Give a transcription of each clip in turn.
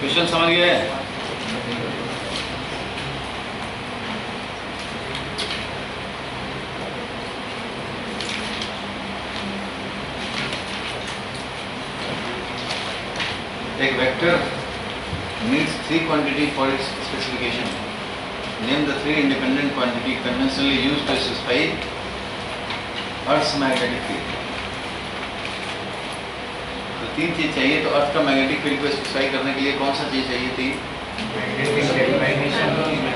Question समझ गए? एक vector needs three quantity for its specification. Name the three independent quantity conventionally used to specify Earth's magnetic field. तो तीन चीज चाहिए, तो अर्थ का मैग्नेटिक फील्ड को स्पेसिफाई करने के लिए कौन सा चीज चाहिए थी?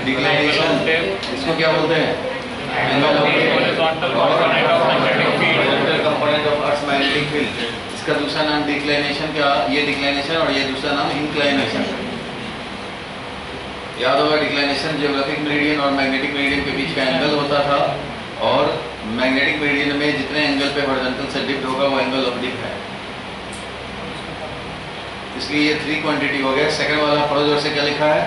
डिक्लाइनेशन। इसको क्या बोलते हैं? Horizontal component of earth's magnetic field. इसका दूसरा नाम डिक्लाइनेशन, क्या ये डिक्लाइनेशन और ये दूसरा नाम इंक्लाइनेशन। याद होगा डिक्लाइनेशन जियोग्राफिक मेरिडियन और मैग्नेटिक मेरिडियन के बीच का एंगल होता था, और मैग्नेटिक मेरिडियन में जितने एंगल पे हॉरिजॉन्टल से डिप्ट होगा वो एंगल ऑफ डिप है। इसलिए ये थ्री क्वांटिटी हो गया। सेकंड वाला पढ़ो जोर से, क्या लिखा है?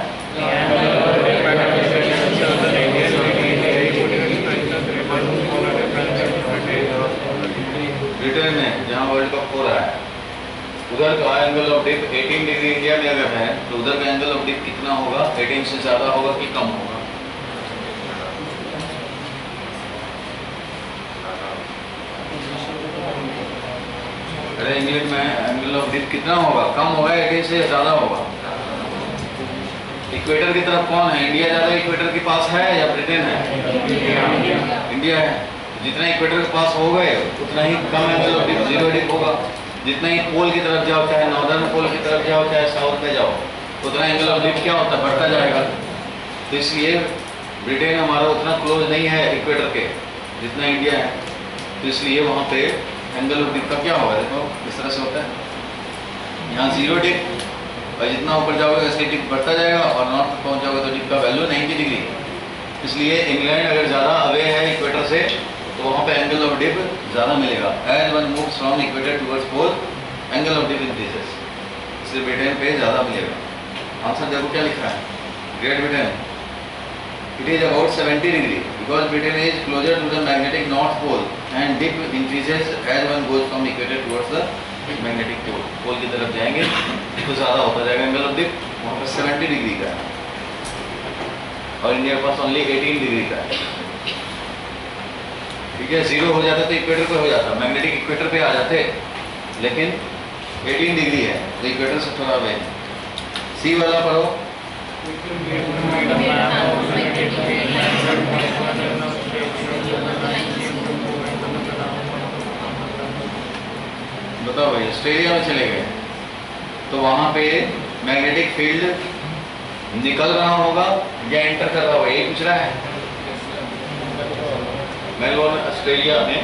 ब्रिटेन में जहाँ वर्ल्ड कप हो रहा है उधर का angle of dip 18 degree India में अगर है तो उधर का एंगल ऑफ डिप कितना होगा? 18 से ज्यादा होगा कि कम होगा? अरे इंग्लैंड में एंगल ऑफ डिप कितना होगा? कम होगा, 18 से ज्यादा होगा। इक्वेटर की तरफ कौन है? इंडिया ज्यादा इक्वेटर के पास है या ब्रिटेन है? इंडिया है। जितना इक्वेटर के पास हो गए उतना ही कम angle of dip, zero dip होगा। जितना ही पोल की तरफ जाओ, चाहे नॉर्दर्न पोल की तरफ जाओ चाहे साउथ में जाओ, उतना एंगल ऑफ डिप क्या होता है? बढ़ता जाएगा। तो इसलिए ब्रिटेन हमारा उतना क्लोज नहीं है इक्वेटर के जितना इंडिया है, तो इसलिए वहाँ पे एंगल ऑफ डिप का क्या होगा? देखो इस तरह से होता है, यहाँ जीरो डिप और जितना ऊपर जाओगे इसके डिप बढ़ता जाएगा, और नॉर्थ तक पहुँच जाओगे तो डिप का वैल्यू 90 डिग्री। इसलिए इंग्लैंड अगर ज़्यादा अवे है इक्वेटर से तो वहाँ पे एंगल ऑफ डिप ज़्यादा मिलेगा। As one moves from equator towards pole angle of dip increases, इसलिए ब्रिटेन पे ज़्यादा मिलेगा। आंसर देखो क्या लिखा है? Great Britain it is about 70 degree because Britain is closer to the magnetic north pole and dip increases as one goes from equator towards the magnetic pole. Pole की तरफ जाएंगे तो ज़्यादा होता जाएगा एंगल ऑफ डिप, वहाँ पर 70 degree का है और इंडिया के पास ओनली 18 डिग्री का है। ठीक है, जीरो हो जाता तो इक्वेटर पे हो जाता, मैग्नेटिक इक्वेटर पे आ जाते, लेकिन 18 डिग्री है तो इक्वेटर से थोड़ा अवे। सी वाला पढ़ो। बताओ भाई, ऑस्ट्रेलिया में चले गए तो वहां पे मैग्नेटिक फील्ड निकल रहा होगा या एंटर कर रहा होगा, यही पूछ रहा है। मेलबोर्न ऑस्ट्रेलिया में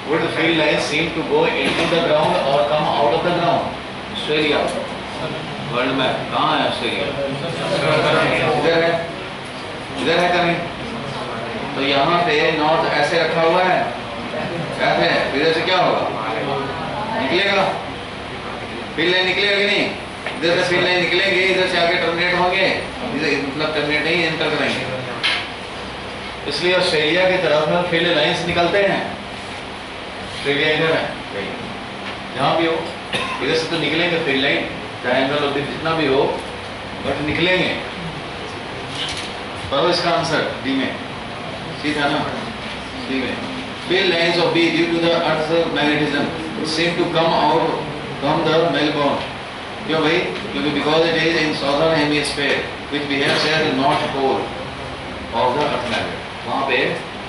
would the field lines seem to go into the ground or come out of the ground? Australia world में कहाँ है? ऑस्ट्रेलिया इधर है, इधर है कहीं। तो यहाँ पे नॉर्थ ऐसे रखा हुआ है, ऐसे इधर से क्या होगा? निकलेगा, फील्ड लाइन निकलेगा कि नहीं? इधर से फील्ड लाइन निकलेंगे, इधर से आगे टर्मिनेट होंगे, इधर मतलब टर्मिनेट नहीं एंटर करेंगे। इसलिए ऑस्ट्रेलिया की तरफ फील्ड लाइंस निकलते हैं। ऑस्ट्रेलिया इधर है, जहाँ भी हो इधर से तो निकलेंगे फील्ड लाइन, चाहे एंगल ऑफ डिप जितना भी हो, बट निकलेंगे। पढ़ो इसका आंसर डी में, सी था ना? डी में field lines of B due to the earth magnetism seem to come out from the Melbourne. क्यों भाई? क्योंकि because it is in southern hemisphere which behaves as north pole of the earth magnet. वहाँ पे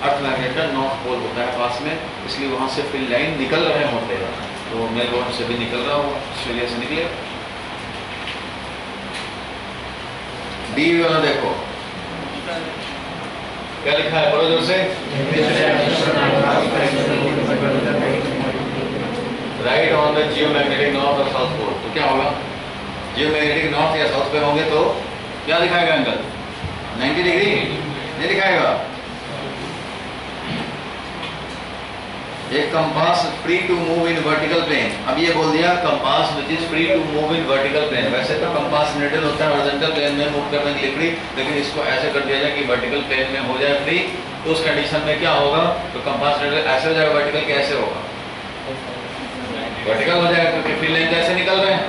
earth magnet का north pole होता है पास में, इसलिए वहाँ से फील्ड लाइन निकल रहे होते हैं, तो मेलबोर्न से भी निकल रहा होगा, ऑस्ट्रेलिया से निकले। डी वाला देखो क्या लिखा है, पढ़ो जोर से। Right on the geomagnetic north और साउथ पोल, तो क्या होगा? जियोमैग्नेटिक नॉर्थ या साउथ पे होंगे तो क्या दिखाएगा एंगल? 90 डिग्री नहीं दिखाएगा। एक compass free to move in vertical plane, अब ये बोल दिया compass which is free to move in vertical plane. वैसे तो कंपास नीडल होता है हॉरिजॉन्टल प्लेन में मूव करने के लिए फ्री, लेकिन इसको ऐसे कर दिया जाए कि वर्टिकल प्लेन में हो जाए फ्री, तो उस कंडीशन में क्या होगा? तो कंपास नीडल ऐसे हो जाएगा, वर्टिकल कैसे होगा? वर्टिकल हो जाएगा, क्योंकि फील्ड लाइन कैसे निकल रहे हैं,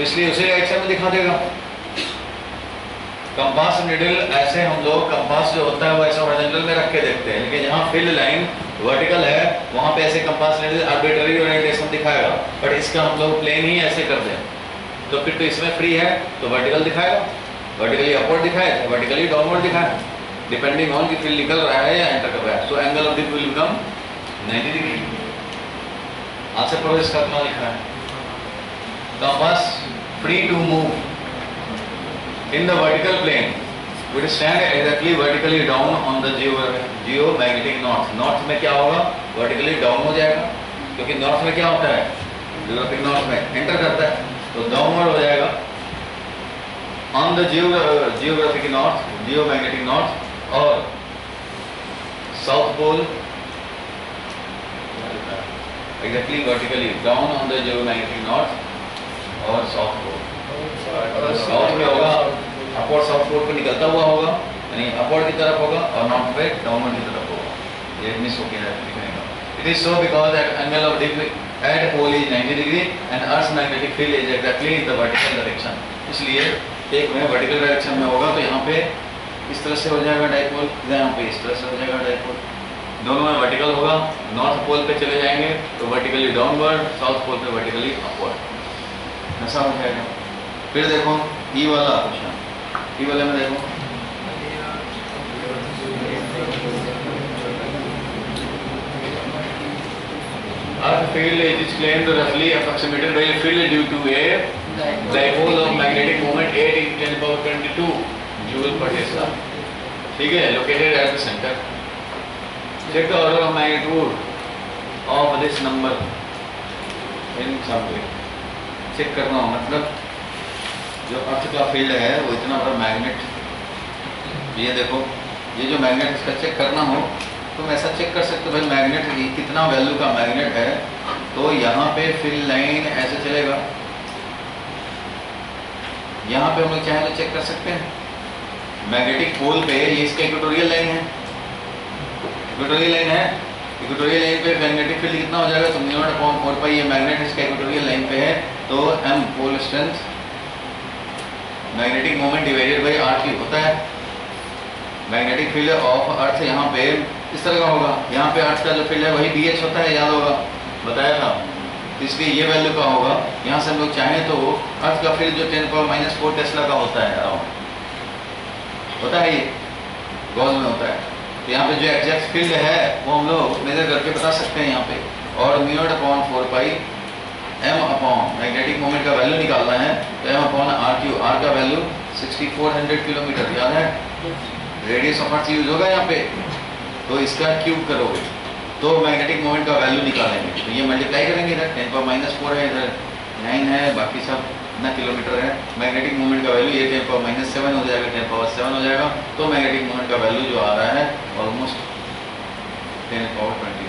तो इसलिए उसी डायरेक्शन में दिखा देगा। कंपास नीडल ऐसे हम लोग कंपास जो होता है वो ऐसा हॉरिजॉन्टल में रख के देखते हैं, लेकिन जहाँ फील्ड लाइन वर्टिकल है वहाँ पे ऐसे कंपास नीडल आर्बिट्ररी ओरिएंटेशन दिखाएगा, बट इसका हम लोग प्लेन ही ऐसे कर दें तो फिर तो इसमें फ्री है तो वर्टिकल दिखाएगा, वर्टिकली अपवर्ड दिखाए, वर्टिकली डाउनवर्ड दिखाए, डिपेंडिंग ऑन कि फील्ड निकल रहा है या एंटर कर रहा है। So angle of the field will become 90 degree. Answer पर इसका कितना लिखा है? Compass free to move in the vertical plane would stand exactly vertically down on the geomagnetic north. North में क्या होगा? Vertically down हो जाएगा, क्योंकि north में क्या होता है? Geographic north में enter करता है तो downward हो जाएगा on the geographic north, geomagnetic north और south pole exactly vertically down on the geomagnetic north और south pole। साउथ में होगा अपवर्ड साउथ पोल पे निकलता हुआ होगा, यानी अपवर्ड की तरफ होगा और नॉर्थ पे डाउनवर्ड की तरफ होगा। ये मिस हो गया है लिखने का। It is so because that angle of at pole is 90 degree and earth magnetic field is exactly in the vertical direction. इसलिए एक में वर्टिकल डायरेक्शन में होगा तो यहाँ पे इस तरह से हो जाएगा डाइपोल, यहाँ पे इस तरह से हो जाएगा डाइपोल। दोनों में वर्टिकल होगा, नॉर्थ पोल पे चले जाएंगे तो वर्टिकली डाउनवर्ड, साउथ पोल पे वर्टिकली अपवर्ड, ऐसा हो जाएगा। फिर देखो ई वाला क्वेश्चन, ई वाले में देखो अर्थ फील्ड इज एक्सप्लेन्ड रफली approximated by field due to a dipole of magnetic moment 8 × 10⁻22 joule per tesla. ठीक है, located at the centre. Check the order of magnitude of this number in some way. Check करना हो मतलब जो अर्थ का field है वो इतना बड़ा मैग्नेट, ये देखो ये जो मैग्नेट इसका चेक करना हो तुम ऐसा चेक कर सकते हो भाई मैग्नेट कितना वैल्यू का मैग्नेट है, तो यहाँ पे फील्ड लाइन ऐसे चलेगा, यहाँ पे हम लोग चाहे तो चेक कर सकते हैं मैग्नेटिक पोल पे ये इसका इक्वेटोरियल लाइन है, इक्वेटोरियल लाइन है, इक्वेटोरियल लाइन पे मैग्नेटिक फील्ड कितना हो जाएगा तो μ/4π, ये मैग्नेट इसका इक्वेटोरियल लाइन पे है तो m pole strength magnetic moment divided by r³ होता है। मैग्नेटिक फील्ड ऑफ अर्थ यहाँ पे इस तरह का होगा, यहाँ पे अर्थ का जो फील्ड है वही BH होता है, याद होगा बताया था, इसलिए ये वैल्यू का होगा। यहाँ से हम लोग चाहें तो अर्थ का फील्ड जो 10⁻⁻4 टेस्ला का होता है अराउंड होता है, ये गॉस में होता है, तो यहाँ पे जो एग्जैक्ट फील्ड है वो हम लोग मेजर करके बता सकते हैं यहाँ पे। और μ/4π m अपॉन मैग्नेटिक मोमेंट का वैल्यू निकालना है तो m/r³, r का वैल्यू 6400 किलोमीटर, याद है रेडियस ऑफ अर्थ यूज होगा यहाँ पे, तो इसका क्यूब करोगे तो मैग्नेटिक मोमेंट का वैल्यू निकालेंगे, तो ये मल्टीप्लाई करेंगे, इधर 10⁻⁴ है, इधर 9 है, बाकी सब इतना किलोमीटर है। मैग्नेटिक मोमेंट का वैल्यू ये 10⁻⁷ हो जाएगा, 10⁻7 हो जाएगा, तो मैग्नेटिक मोमेंट का वैल्यू जो आ रहा है ऑलमोस्ट 10⁻20।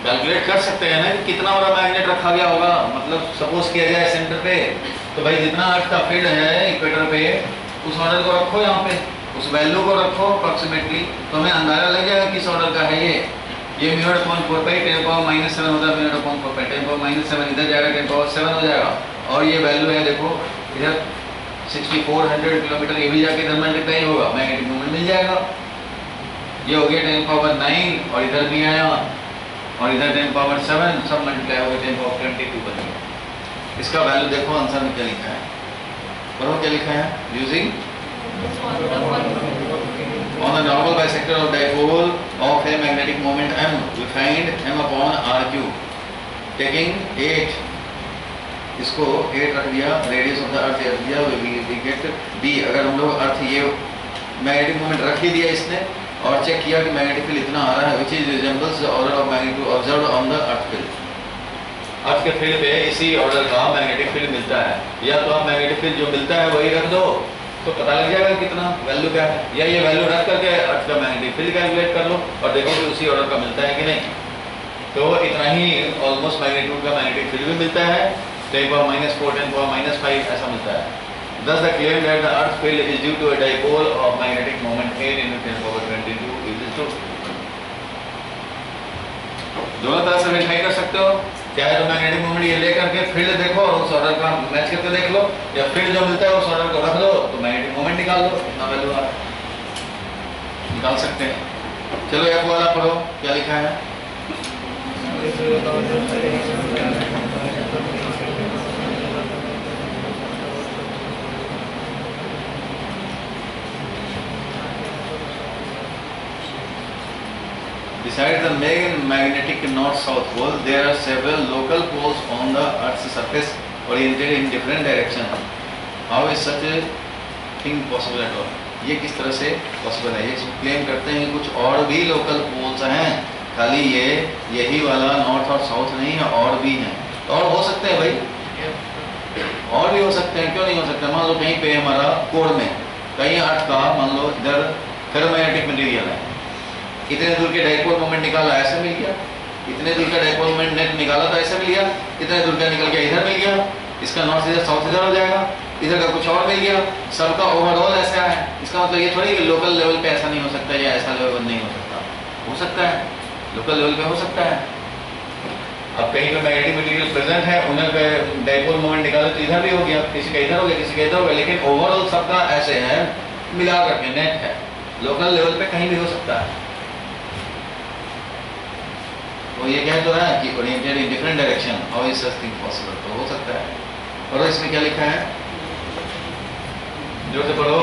कैलकुलेट कर सकते हैं ना कि कितना बड़ा मैग्नेट रखा गया होगा, मतलब सपोज किया जाए सेंटर पे तो भाई जितना अर्थ का फील्ड है इक्वेटर पे उस ऑर्डर को रखो, यहाँ पे उस वैल्यू को रखो अप्रॉक्सीमेटली, तो हमें अंदाजा लग जाएगा किस ऑर्डर का है ये μ/4π 10⁻⁷ होता है, μ/4π 10⁻⁷ इधर जाएगा 10⁻7 हो जाएगा, और ये वैल्यू है देखो इधर 6400 किलोमीटर, ये भी जाके इधर मल्टीप्लाई होगा, मैग्नेटिक मोमेंट मिल जाएगा। ये हो गया 10⁻9 और इधर भी आया और इधर 10⁻7, सब मल्टीप्लाई हो गया 10⁻22 बन गया। इसका वैल्यू देखो आंसर में क्या लिखा है, पढ़ो क्या लिखा है। Using on the normal bisector of dipole of a magnetic moment m, we find m/r³, taking 8, इसको 8 रख दिया, रेडियस ऑफ द अर्थ रख दिया, we get d। अगर हम लोग अर्थ ये मैग्नेटिक मोमेंट रख ही दिया इसने और चेक किया कि मैग्नेटिक फील्ड इतना आ रहा है, which is resembles the order of magnitude observed on the earth field। अर्थ के फील्ड पे इसी ऑर्डर का मैग्नेटिक फील्ड मिलता है, या तो आप मैग्नेटिक फील्ड जो मिलता है वही रख दो तो पता लग जाएगा कितना वैल्यू क्या है, या ये वैल्यू रख करके अर्थ का मैग्नेटिक फील्ड कैलकुलेट कर लो और देखो कि उसी ऑर्डर का मिलता है कि नहीं। तो इतना ही ऑलमोस्ट मैग्नीट्यूड का मैग्नेटिक फील्ड भी मिलता है, 10⁻⁴, 10⁻⁵ ऐसा मिलता है। Thus the claim that the earth field is due to a dipole of magnetic moment 8 × 10⁻22 is true। दोनों तरह से वेरीफाई कर सकते हो, चाहे तो मैग्नेटिक मोमेंट ये लेकर के फील्ड देखो और उस ऑर्डर का मैच करके देख लो, या फील्ड जो मिलता है उस ऑर्डर को रख लो तो मैग्नेटिक मोमेंट निकाल लो, इतना वैल्यू आ रहा है, निकाल सकते हैं। चलो F वाला पढ़ो क्या लिखा है। Besides the main magnetic north-south pole, there are several local poles on the Earth's surface oriented in different directions. How is such a thing possible at all? ये किस तरह से पॉसिबल है? ये क्लेम करते हैं कि कुछ और भी लोकल पोल्स हैं, खाली ये यही वाला नॉर्थ और साउथ नहीं है, और भी हैं। तो और हो सकते हैं भाई, और भी हो सकते हैं, क्यों नहीं हो सकते? मान लो कहीं पे हमारा कोर में कहीं अर्थ का मान लो इधर फेरोमैग्नेटिक मटेरियल है, इतने दूर के डाइपोल मोमेंट निकाला ऐसे मिल गया, इतने दूर का डाइपोल मोमेंट नेट निकाला था ऐसे मिल गया, इतने दूर का निकल गया इधर मिल गया, इसका नॉर्थ इधर साउथ इधर हो जाएगा, इधर का कुछ और मिल गया, सबका ओवरऑल ऐसा है। इसका मतलब ये थोड़ी कि लोकल लेवल पे ऐसा नहीं हो सकता या ऐसा लेवल नहीं हो सकता, हो सकता है, लोकल लेवल पे हो सकता है। अब कहीं पे मैग्नेटिक मटेरियल प्रेजेंट है, उन्हें पे डाइपोल मोमेंट निकाले तो इधर भी हो गया, किसी का इधर हो गया, किसी का इधर हो गया, लेकिन ओवरऑल सबका ऐसे है, मिला करके नेट है, लोकल लेवल पे कहीं भी हो सकता है। तो ये कह तो रहा है कि oriented in different direction, how is such thing possible, तो हो सकता है। और इसमें क्या लिखा है, जोर से पढ़ो।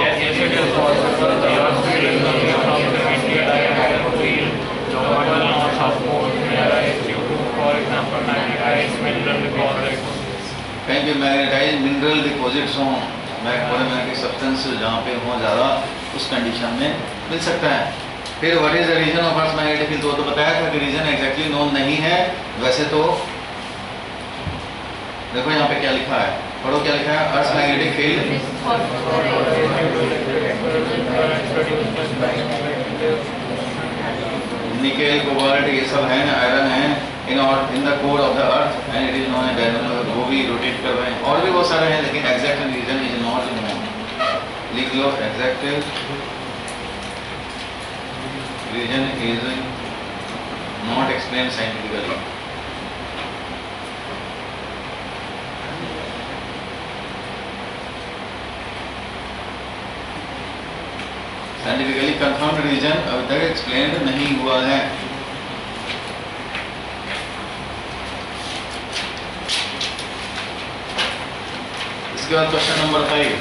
कहीं पे मैग्नेटाइज मिनरल डिपॉजिट्स हों, मैग्नेटिक सब्सटेंस जहाँ पे हो ज़्यादा, उस कंडीशन में मिल सकता है। फिर what is the reason of earth magnetic field, तो बताया था कि रीजन एग्जैक्टली नोन नहीं है। वैसे तो देखो यहाँ पे क्या लिखा है, पढ़ो क्या लिखा है। Earth magnetic field nickel cobalt ये सब है, आयरन है in the core of the earth and it is known as dynamo, वो भी रोटेट कर रहे हैं, और भी बहुत सारे हैं, लेकिन exact reason is not known. लिख लो exact reason is not explain scientifically. Scientifically confirmed reason अभी तक एक्सप्लेन नहीं हुआ है। इसके बाद question number 5,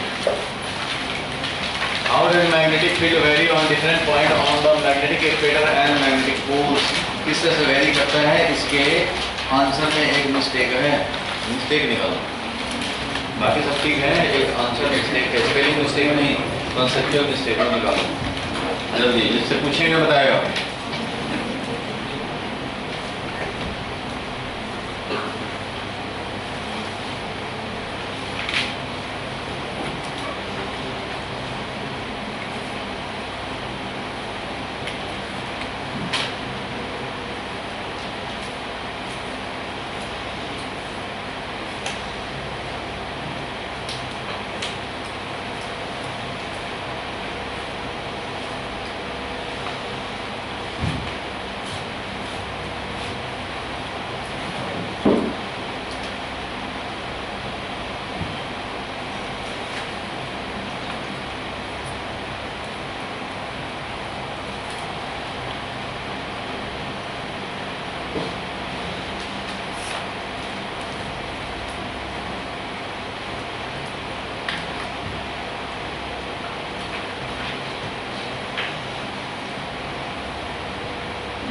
how does magnetic field vary on different point on the magnetic equator and magnetic poles, किस तरह से वेरी करता है? इसके आंसर में एक मिस्टेक है, मिस्टेक निकालो, बाकी सब ठीक है, एक आंसर मिस्टेक है, स्पेलिंग मिस्टेक नहीं, कॉन्सेप्चुअल मिस्टेक निकालो जल्दी, जिससे पूछेंगे बताएगा।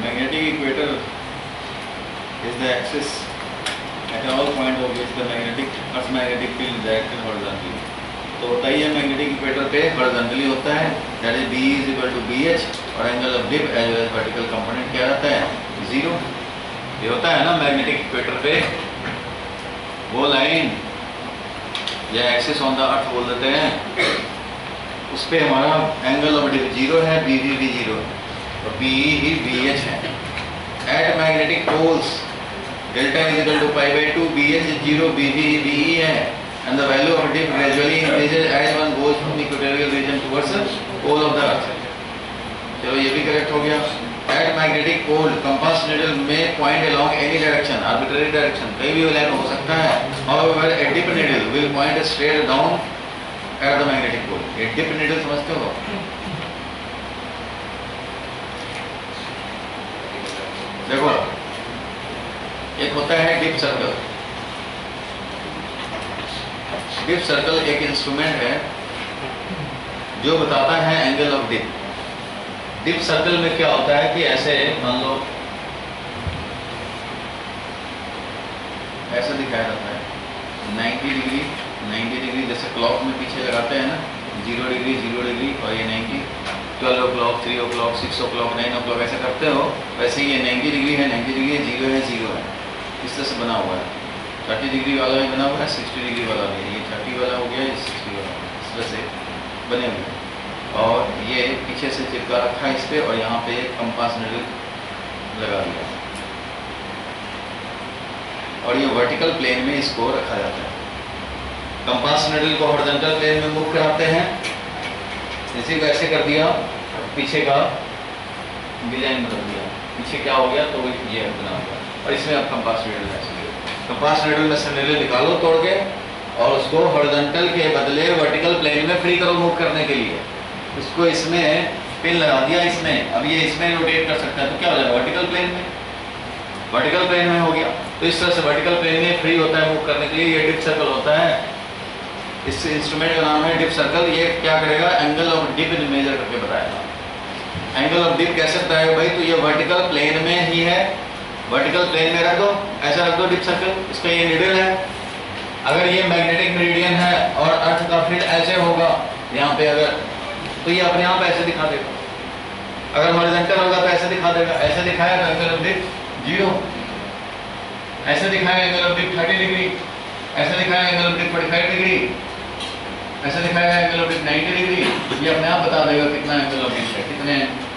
Magnetic equator is the axis at all point of which the Earth's magnetic field is directed horizontally. तो होता ही है मैग्नेटिक इक्वेटर पे हॉरिजॉन्टली होता है, that is B is equal to BH, और angle of dip as well as vertical component क्या रहता है? 0। ये होता है ना मैग्नेटिक इक्वेटर पे, वो लाइन या एक्सिस ऑन द अर्थ बोल देते हैं, उस पे हमारा एंगल ऑफ डिप 0 है, BB भी 0 है, और BE ही BH है। At magnetic poles delta is equal to pi by 2, BH is 0, BB BE है, and the value of dip gradually increases as one goes from equatorial region towards the pole of the earth। चलो ये भी correct हो गया। At magnetic pole, compass needle may point along any direction, arbitrary direction, कहीं भी line हो सकता है. However, a dip needle will point straight down at the magnetic pole. A dip needle समझते हो? देखो, एक होता है डिप सर्कल. डिप सर्कल एक इंस्ट्रूमेंट है जो बताता है angle of dip. Dip circle में क्या होता है कि ऐसे मान लो ऐसा दिखाया जाता है 90 डिग्री जैसे क्लॉक में पीछे लगाते हैं ना 0 डिग्री और ये 90 12 o'clock 3 o'clock 6 o'clock 9 o'clock ऐसे करते हो. वैसे ये 90 डिग्री है 0 है इस तरह से बना हुआ है. 30 डिग्री वाला भी बना हुआ है 60 डिग्री वाला भी है. ये 30 वाला हो गया ये 60 वाला हो गया. इस तरह से बने हुए हैं और ये पीछे से चिपका रखा है इस पे और यहाँ पे कंपास निडल लगा दिया और ये वर्टिकल प्लेन में इसको रखा जाता है. कंपास निडल को हॉरिजॉन्टल प्लेन में मूव कराते हैं. इसी को ऐसे कर दिया पीछे का डिजाइन बदल दिया. पीछे क्या हो गया तो ये बना हुआ और इसमें अब कंपास निडल है. कंपास निडल में से निडल निकालो तोड़ के और उसको हॉरिजॉन्टल के बदले वर्टिकल प्लेन में फ्री करो मूव करने के लिए. इसको इसमें पिन लगा दिया इसमें. अब ये इसमें रोटेट कर सकता है तो क्या हो जाएगा वर्टिकल प्लेन में हो गया. तो इस तरह से वर्टिकल प्लेन में फ्री होता है मूव करने के लिए. ये डिप सर्कल होता है. इस इंस्ट्रूमेंट का नाम है डिप सर्कल. ये क्या करेगा एंगल ऑफ डिप मेजर करके बताएगा. एंगल ऑफ डिप कैसे बताएगा भाई? तो ये वर्टिकल प्लेन में ही है. वर्टिकल प्लेन में रख दो ऐसा रख दो डिप सर्कल. इसका ये निडल है. अगर ये मैग्नेटिक मेरिडियन है और अर्थ का फील्ड ऐसे होगा यहाँ पे अगर तो ये अपने आप ऐसे दिखा देगा. अगर हॉरिजॉन्टल होगा तो ऐसे दिखा देगा. ऐसे दिखाया तो एंगल ऑफ डिप 0. ऐसे दिखाया एंगल ऑफ डिप 30 डिग्री. ऐसे दिखाया एंगल ऑफ डिप 45 डिग्री. ऐसे दिखाया एंगल ऑफ डिप 90 डिग्री. ये अपने आप बता देगा कितना एंगल ऑफ डिप है कितने.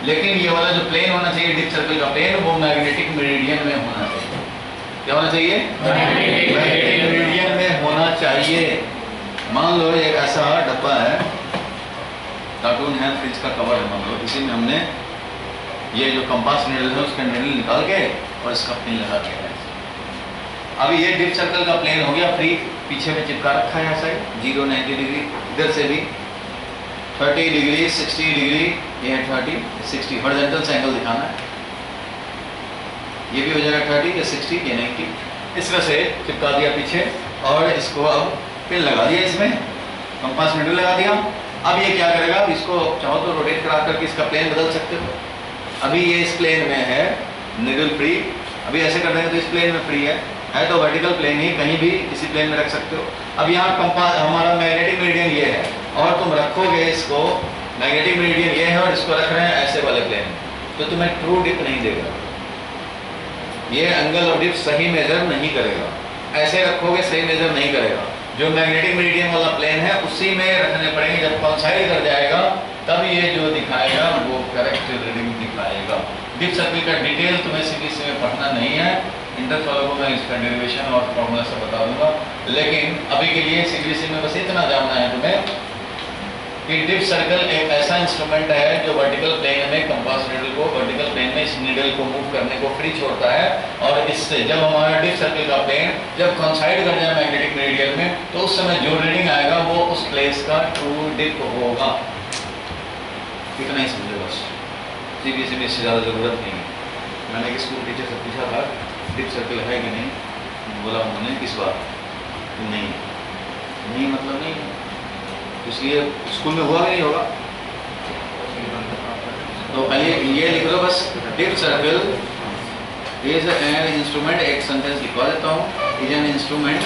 लेकिन ये वाला जो प्लेन होना चाहिए डिप सर्कल का प्लेन वो मैग्नेटिक मेरिडियन में होना चाहिए. क्या होना चाहिए? मैग्नेटिक मेरिडियन में होना चाहिए. मान लो एक ऐसा डब्बा है कार्टून है फ्रिज का कवर है मान लो. इसी में हमने ये जो कंपास निडल है उसका निडल निकाल के और इसका पिन लगा दिया है. अभी ये डिप सर्कल का प्लेन हो गया फ्री. पीछे में चिपका रखा है ऐसा 0 90 डिग्री. इधर से भी 30 डिग्री 60 डिग्री. ये 30 60 हॉरिजॉन्टल से एंगल दिखाना है. ये भी हो जाएगा 30 या 60 या 90. इस तरह से चिपका दिया पीछे और इसको अब पिन लगा दिया. इसमें कंपास निडल लगा दिया. अब ये क्या करेगा? अब इसको चाहो तो रोटेट करा करके इसका प्लेन बदल सकते हो. अभी ये इस प्लेन में है निडल फ्री. अभी ऐसे कर देंगे तो इस प्लेन में फ्री है तो वर्टिकल प्लेन ही कहीं भी किसी प्लेन में रख सकते हो. अब यहाँ कंपास हमारा मैग्नेटिक मेरिडियन ये है और तुम रखोगे इसको मैग्नेटिक मेरिडियन ये है और इसको रख रहे हैं ऐसे वाले प्लेन तो तुम्हें ट्रू डिप नहीं देगा. ये एंगल ऑफ डिप सही मेजर नहीं करेगा. ऐसे रखोगे सही मेजर नहीं करेगा. जो मैग्नेटिक मेरिडियन वाला प्लेन है उसी में रखने पड़ेंगे. जब कॉन्साइड कर जाएगा तब ये जो दिखाएगा वो करेक्ट रीडिंग दिखाएगा. डिप सर्कल का डिटेल तुम्हें सीबीएसई में पढ़ना नहीं है. इंटर वालों को मैं इसका डेरिवेशन और फॉर्मूला से बता दूंगा. लेकिन अभी के लिए सीबीएसई में बस इतना जानना है तुम्हें कि डिप सर्कल एक ऐसा इंस्ट्रूमेंट है जो वर्टिकल प्लेन में कंपास निडल को वर्टिकल प्लेन में इस निडल को मूव करने को फ्री छोड़ता है. और इससे जब हमारा डिप सर्कल का प्लेन जब कॉन्साइड कर जाए मैग्नेटिक मेरिडियन में तो उस समय जो रीडिंग आएगा वो उस प्लेस का ट्रू डिप होगा. इतना ही समझो बस. सीबीएसई में इससे ज़्यादा ज़रूरत नहीं है. मैंने एक स्कूल टीचर से पूछा था डिप सर्कल है कि नहीं. बोला उन्होंने किस बार नहीं मतलब नहीं है. इसलिए स्कूल में हुआ भी नहीं होगा. तो पहले ये लिख लो बस. Dip circle is an instrument. एक सेंटेंस लिखवा देता हूँ. Is an instrument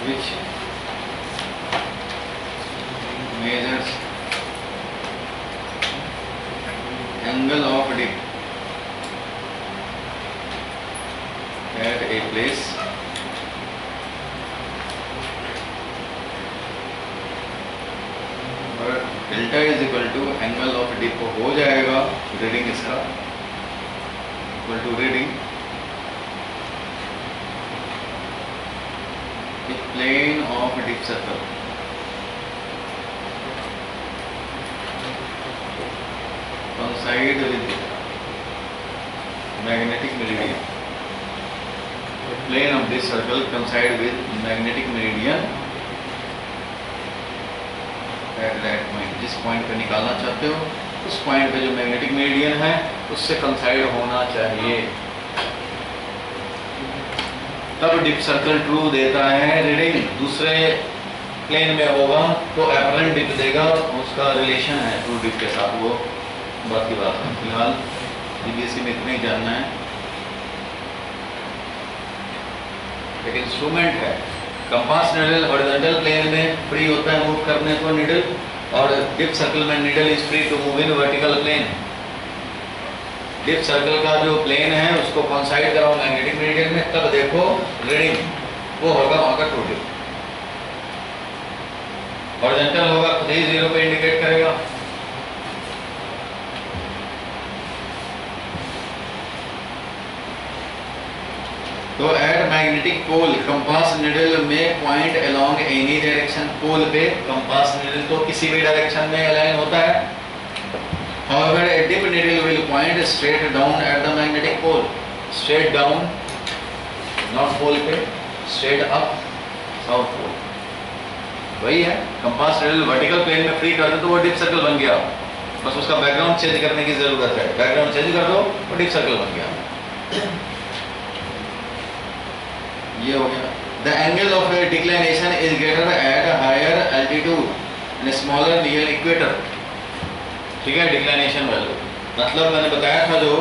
which measures angle of dip at a place और delta is equal to angle of dip हो जाएगा. रीडिंग इसका equal to reading plane of dip circle. coincide with magnetic meridian. The plane of this circle coincide with magnetic meridian at that point. जिस point पे निकालना चाहते हो उस point पे जो मैग्नेटिक मेरिडियन है उससे कंसाइड होना चाहिए, तब डिप सर्कल ट्रू देता है रीडिंग। दूसरे प्लेन में होगा तो एपरेंट डिप देगा, उसका रिलेशन है ट्रू डिप के साथ, वो बात की बात है। फिलहाल सीबीएसई में इतना ही जानना है। एक इंस्ट्रूमेंट है कंपास निडल, हॉरिजॉन्टल प्लेन में फ्री होता है मूव करने को निडल, और डिप सर्कल में needle is free to move in vertical plane. Dip circle का जो प्लेन है उसको कॉन्साइड कराओ मैग्नेटिक मेरिडियन में, तब देखो रीडिंग, वो होगा वहां का ट्रू डिप। हॉरिजॉन्टल होगा खुद ही 0 पे इंडिकेट करेगा। तो at magnetic pole compass needle में point along any direction. Pole पे कंपास निडल तो किसी भी डायरेक्शन में अलाइन होता है। However, a dip needle will point straight down at the magnetic pole. Straight down, not pole पे, straight up, south pole. वही है, कंपास निडल वर्टिकल प्लेन में फ्री कर दो तो वो डिप सर्कल बन गया। बस उसका बैकग्राउंड चेंज करने की जरूरत है, बैकग्राउंड चेंज कर दो तो डिप सर्कल बन गया। ये हो गया। The angle of declination is greater at a higher altitude and smaller near equator. ठीक है, डिक्लाइनेशन वैल्यू मतलब मैंने बताया था जो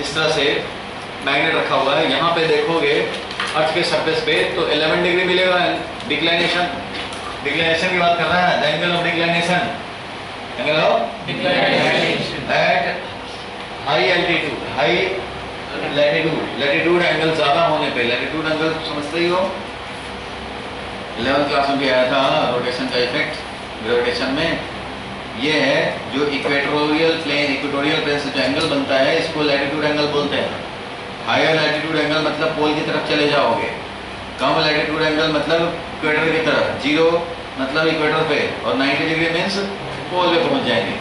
इस तरह से मैग्नेट रखा हुआ है, यहाँ पे देखोगे अर्थ के सरफेस पे तो 11 डिग्री मिलेगा डिक्लाइनेशन। डिक्लाइनेशन की बात कर रहा है, the angle of declination, angle of declination at high altitude, high latitude. Latitude angle ज्यादा होने पे, लैटिट्यूड एंगल समझते ही हो, 11th क्लास में भी आया था रोटेशन का इफेक्ट ग्रेविटेशन में। ये है जो इक्वेटोरियल प्लेन से जो एंगल बनता है इसको लैटिट्यूड एंगल बोलते हैं। हायर लैटिट्यूड एंगल मतलब पोल की तरफ चले जाओगे, कम लैटिट्यूड एंगल मतलब इक्वेटर की तरफ, 0 मतलब इक्वेटर पे और 90 डिग्री मीन्स पोल पे पहुंच जाएंगे।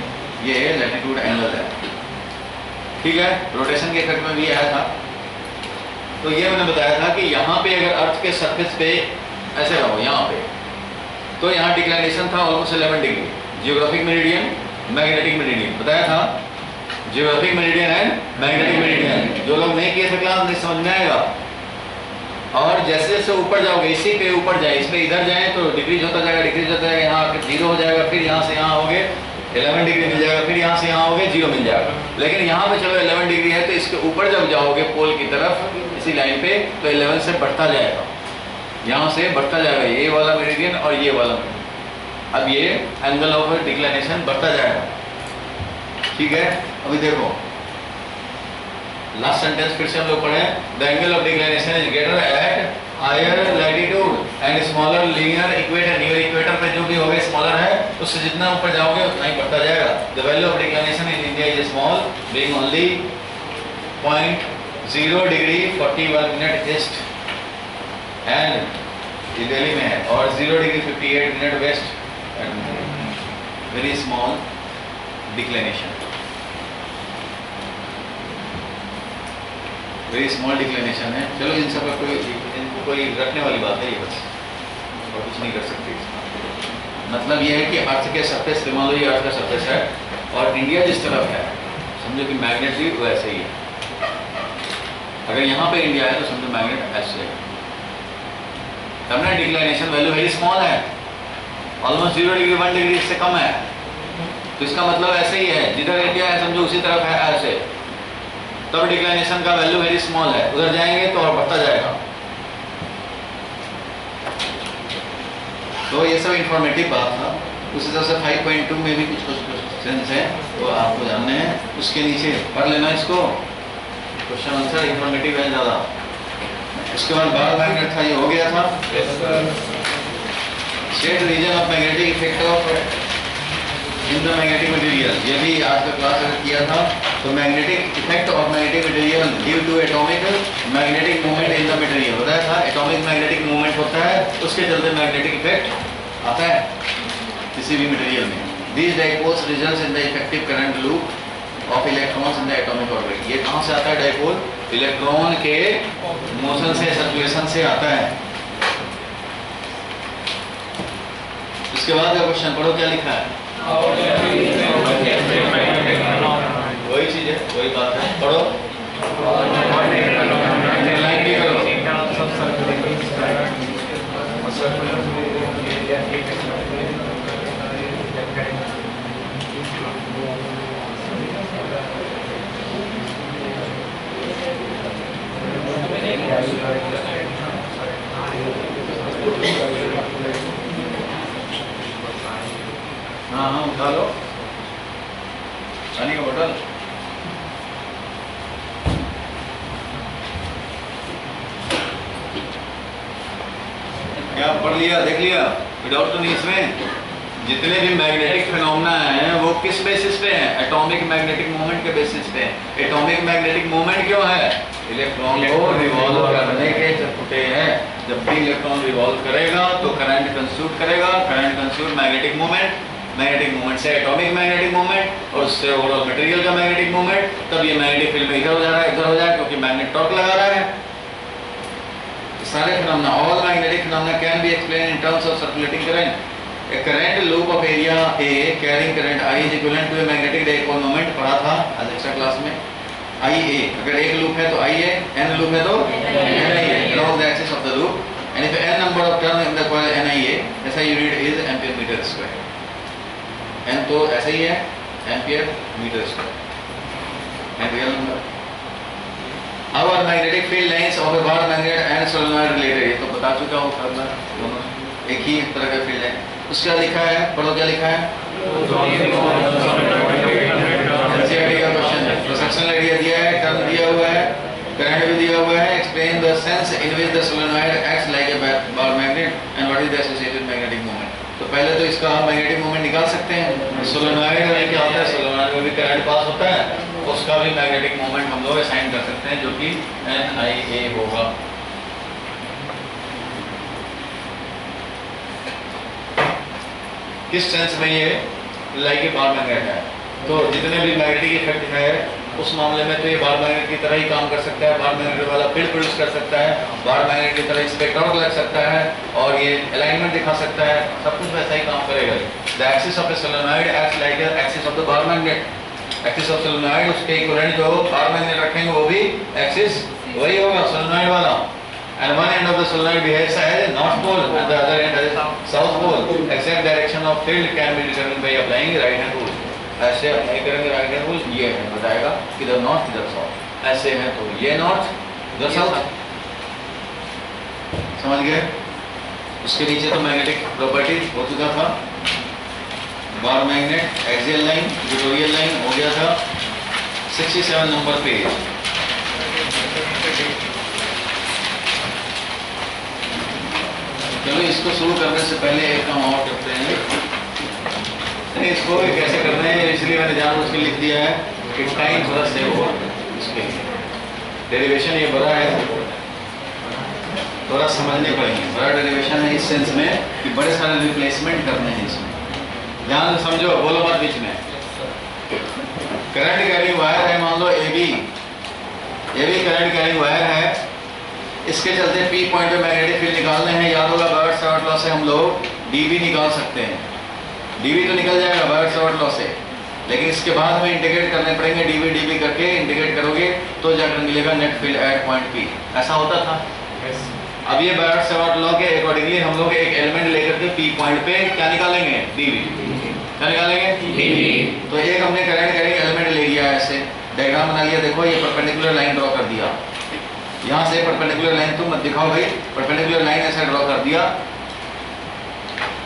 ये लैटिट्यूड एंगल है, ठीक है। रोटेशन के इफेक्ट में भी आया था। तो ये मैंने बताया था कि यहाँ पे अगर अर्थ के सरफेस पे ऐसे रहो यहाँ पे, तो यहाँ डिक्लाइनेशन था almost 11 degree. Geographic meridian, magnetic meridian बताया था, geographic meridian and magnetic meridian. जो लोग नहीं किए थे क्लास नहीं समझ में आएगा। और जैसे जैसे ऊपर जाओगे, इसी पे ऊपर जाए, इस पे इधर जाए तो डिक्रीज होता जाएगा, डिक्रीज होता जाएगा, यहाँ 0 हो जाएगा, फिर यहाँ से यहाँ होगे 11 डिग्री मिल जाएगा, फिर यहाँ से यहाँ होगे 0 मिल जाएगा। लेकिन यहाँ पे चलो 11 डिग्री है तो इसके ऊपर जब जाओगे पोल की तरफ इसी लाइन पे तो 11 से बढ़ता जाएगा, यहाँ से बढ़ता जाएगा ये वाला मेरिडियन और ये वाला मेरिडियन। अब ये एंगल ऑफ डिक्लाइनेशन बढ़ता जाएगा, ठीक है। अभी देखो लास्ट सेंटेंस फिर से हम लोग पढ़े, the angle of declination is greater at higher latitude and smaller near equator. Near equator पे जो भी होगा स्मॉलर है, उससे जितना ऊपर जाओगे उतना ही बढ़ता जाएगा। The value of declination in India is small being only 0.0 degree 41 minute east and Delhi में है, और 0 degree 58 minute west, very small declination, very small declination है। चलो इन सब का इनको कोई रखने वाली बात है ये, बस और कुछ नहीं कर सकते इसका। मतलब ये है कि अर्थ के सरफेस पे, मान लो ये अर्थ का सरफेस है और इंडिया जिस तरफ है समझो कि मैग्नेट भी वैसे ही है। अगर यहाँ पे इंडिया है तो समझो मैग्नेट ऐसे है, तब ना डिक्लाइनेशन वैल्यू वेरी स्मॉल है, ऑलमोस्ट 0 डिग्री 1 डिग्री से कम है। तो इसका मतलब ऐसे ही है, जिधर इंडिया है समझो उसी तरफ है ऐसे, तब डिक्लाइनेशन का वैल्यू वेरी स्मॉल है। उधर जाएंगे तो और बढ़ता जाएगा। तो ये सब इंफॉर्मेटिव बात था। उस हिसाब से 5.2 में भी कुछ क्वेश्चंस हैं तो आपको जानने हैं, उसके नीचे पढ़ लेना इसको, क्वेश्चन आंसर इंफॉर्मेटिव है ज़्यादा। उसके बाद 12 मैग्नेट था, ये हो गया था। State reason of magnetic effect of in the magnetic material, ये भी आज का क्लास अगर किया था। तो magnetic effect of magnetic material due to atomic magnetic movement in the material बताया था। एटॉमिक मैग्नेटिक मूवमेंट होता है, उसके चलते मैग्नेटिक इफेक्ट आता है किसी भी मटेरियल में। These dipoles results in the effective current loop कहाँ से आता है डाइपोल? इलेक्ट्रॉन के मोशन से, सर्कुलेशन से आता है। इसके बाद का क्वेश्चन पढ़ो, क्या लिखा है? वही चीज है, वही बात है, पढ़ो। लाइन भी करो। हाँ हाँ, उठा लो पानी का बोतल। क्या पढ़ लिया, देख लिया? डाउट तो नहीं इसमें? जितने भी मैग्नेटिक फिनोमेना हैं वो किस बेसिस पे हैं? एटॉमिक मैग्नेटिक मोमेंट के बेसिस पे हैं। एटॉमिक मैग्नेटिक मोमेंट क्यों है? इलेक्ट्रॉन को रिवॉल्व करने के चलते हैं। जब भी इलेक्ट्रॉन रिवॉल्व करेगा तो करंट कंस्यूट करेगा, current constitute magnetic moment, magnetic moment से एटॉमिक मैग्नेटिक मोमेंट और उससे ओवरऑल मटेरियल का मैग्नेटिक मोमेंट। तब ये मैग्नेटिक फील्ड में इधर हो जा रहा है, इधर हो जाए, क्योंकि मैग्नेट टॉर्क लगा रहा है। सारे phenomena, all magnetic phenomena can be explain in terms of circulating current. A current loop of area A carrying current I is equivalent to a magnetic dipole moment, पढ़ा था आज एक्स्ट्रा क्लास में। IA, अगर एक loop है तो I है, n loop है तो NI है, along the axis of the loop, and if n number of turn in the coil NIA, SI unit is ampere meter square। n तो ऐसा ही है, ampere metre square, and real number। Our magnetic field lines of a bar magnet and solenoid related, ये तो बता चुका हूँ करना, दोनों एक ही तरह का फील्ड है। उसका लिखा है, पढ़ो क्या लिखा है? एनसीईआरटी का क्वेश्चन है। फ्लक्सेशनल आइडिया दिया है, टर्म दिया हुआ है, करंट भी दिया हुआ है। Explain the sense in which the solenoid acts like a bar magnet and what is the associated magnetic moment. तो पहले तो इसका हम मैग्नेटिक मोमेंट निकाल सकते हैं। सोलेनॉइड में क्या होता है? सोलेनॉइड में भी करंट पास होता है, उसका भी मैग्नेटिक मोमेंट हम लोग असाइन कर सकते हैं, जो कि NIA होगा। किस सेंस में ये लाइक ए बार मैग्नेट है? तो जितने भी मैग्नेटिक इफेक्ट है उस मामले में तो ये बार मैग्नेट की तरह ही काम कर सकता है, बार मैग्नेट वाला फील्ड प्रोड्यूस कर सकता है, बार मैग्नेट की तरह इस पे टॉर्क लग सकता है और ये अलाइनमेंट दिखा सकता है, सब कुछ वैसा ही काम करेगा। The axis of A solenoid acts like the axis of the bar magnet. Axis of solenoid, उसके इक्विवेलेंट जो बार मैग्नेट रखेंगे वो भी एक्सिस वही होगा सोलेनॉइड वाला। And one end of the solenoid behaves as a north pole and the other end as a south pole. Exact direction of field can be determined by applying right hand rule. ऐसे apply करेंगे right hand rule, ये है बताएगा किधर north किधर south. ऐसे है तो ये नॉर्थ इधर साउथ, समझ गए? उसके नीचे तो मैग्नेटिक प्रॉपर्टीज हो चुका था। Bar magnet, axial line, equatorial line हो गया था। 67 नंबर पेज। चलो इसको शुरू करने से पहले एक काम और करते हैं। इसको कैसे करना है इसलिए मैंने जानबूझ के लिख दिया है कि टाइम थोड़ा सेव हो इसके लिए। डेरिवेशन ये बड़ा है, थोड़ा समझने पड़ेंगे। बड़ा डेरिवेशन है इस सेंस में कि बड़े सारे रिप्लेसमेंट करने हैं इसमें। ध्यान से समझो, बोलो मत बीच में। करंट कैरिंग वायर है, मान लो AB, ये भी करंट कैरिंग वायर है। इसके चलते P पॉइंट पे मैग्नेटिक फील्ड निकालने हैं। याद होगा बायट-सावर्ट लॉ से हम लोग dV निकाल सकते हैं। dV तो निकल जाएगा बायट-सावर्ट लॉ से, लेकिन इसके बाद में इंटीग्रेट करने पड़ेंगे। dV करके इंटीग्रेट करोगे तो जाकर मिलेगा net field at point P। ऐसा होता था। अब ये बायट-सावर्ट लॉ के अकॉर्डिंगली हम लोग एक एलिमेंट लेकर के P पॉइंट पे क्या निकालेंगे? dV। क्या निकालेंगे? dV। तो एक हमने करंट कैरिंग एलिमेंट ले लिया, ऐसे डायग्राम बना लिया। देखो ये परपेंडिकुलर लाइन ड्रॉ कर दिया, यहाँ से परपेंडिकुलर लाइन तुम मत दिखाओ भाई, परपेंडिकुलर लाइन ऐसा ड्रॉ कर दिया।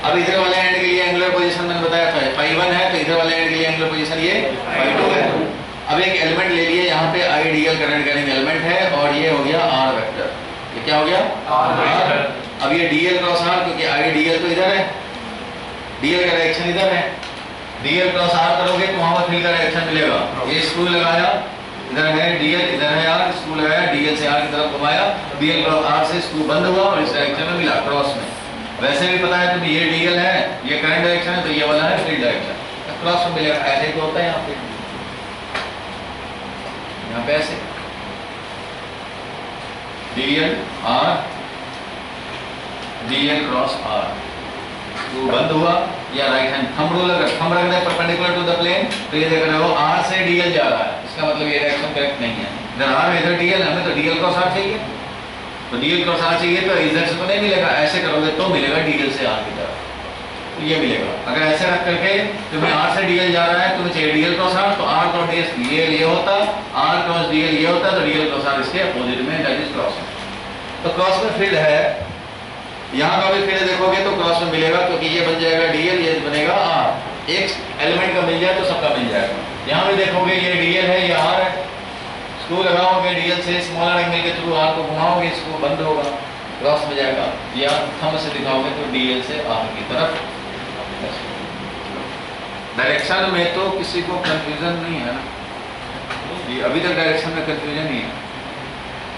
अब इधर वाले एंड के लिए एंगुलर पोजीशन मैंने बताया था ϕ1 है, तो इधर वाले एंड के लिए एंगुलर पोजीशन ये ϕ2 है। अब एक एलिमेंट ले लिए, यहाँ पे आइडियल करंट कैरिंग एलिमेंट है और ये हो गया R वेक्टर। ये क्या हो गया? R। अब ये DL क्रॉस R, क्योंकि आइडियल तो इधर है, DL का डायरेक्शन इधर है। DL क्रॉस R करोगे तो वहाँ पर फील्ड का डायरेक्शन मिलेगा। ये स्क्रू लगाया, इधर है DL, इधर है R, स्क्रू लगाया, DL से R की तरफ घुमाया, DL क्रॉस R से स्क्रू बंद हुआ और इस डायरेक्शन में मिला क्रॉस में। वैसे भी पता है तुम्हें ये DL है, ये करंट डायरेक्शन है, तो ये वाला है फील्ड डायरेक्शन, क्रॉस में मिलेगा। ऐसे ही तो होता है यहाँ पे ऐसे। DL R, DL cross R। तो बंद हुआ या राइट हैंड थंब रूल, अगर थंब रख दे परपेंडिकुलर टू द प्लेन तो ये देख रहे हो R से DL जा रहा है, इसका मतलब ये डायरेक्शन करेक्ट नहीं है। इधर R इधर DL, हमें तो DL क्रॉस R चाहिए, तो DL क्रॉस R चाहिए तो इधर से तो नहीं मिलेगा, ऐसे करोगे तो मिलेगा DL से R की तरफ, तो ये मिलेगा। अगर ऐसे रख करके तुम्हें R से DL जा रहा है, तुम्हें चाहिए DL क्रॉस R, तो R क्रॉस DL ये होता, R क्रॉस DL ये होता, तो DL क्रॉस R इसके अपोजिट में, दैट इज क्रॉस। तो क्रॉस में फील्ड है, यहाँ का भी फील्ड देखोगे तो क्रॉस में मिलेगा, क्योंकि ये बन जाएगा DL, ये बनेगा R। एक एलिमेंट का मिल जाए तो सबका मिल जाएगा। यहाँ भी देखोगे ये DL है, ये R है, स्क्रू लगाओगे DL से स्मॉलर एंगल के थ्रू R को घुमाओगे, इसको बंद होगा, क्रॉस में जाएगा, या थंब से दिखाओगे तो DL से R की तरफ। डायरेक्शन में तो किसी को कंफ्यूजन नहीं है ना, ये अभी तक डायरेक्शन में कंफ्यूजन नहीं है।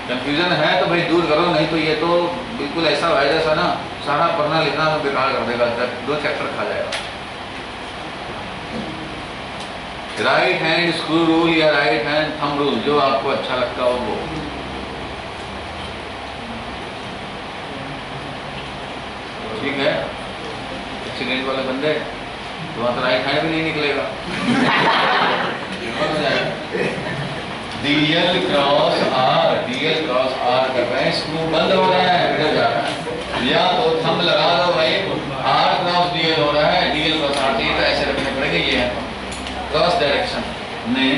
कंफ्यूजन है तो भाई दूर करो, नहीं तो ये तो बिल्कुल ऐसा वायरस है ना, सारा पढ़ना लिखना तो बेकार कर देगा, 2 चैप्टर खा जाएगा। राइट हैंड स्क्रू रूल या राइट हैंड थंब रूल, जो आपको अच्छा लगता हो वो। ठीक है, एक्सीडेंट वाले बंदे तो वहां तो राइट हैंड भी नहीं निकलेगा। DL क्रॉस R कर रहे हैं, स्क्रू बंद हो रहा है, इधर जा रहा है, या तो थंब लगा दो भाई, R क्रॉस DL हो रहा है, DL क्रॉस R, तो ऐसे रखने पड़ेंगे, ये है क्रॉस डायरेक्शन में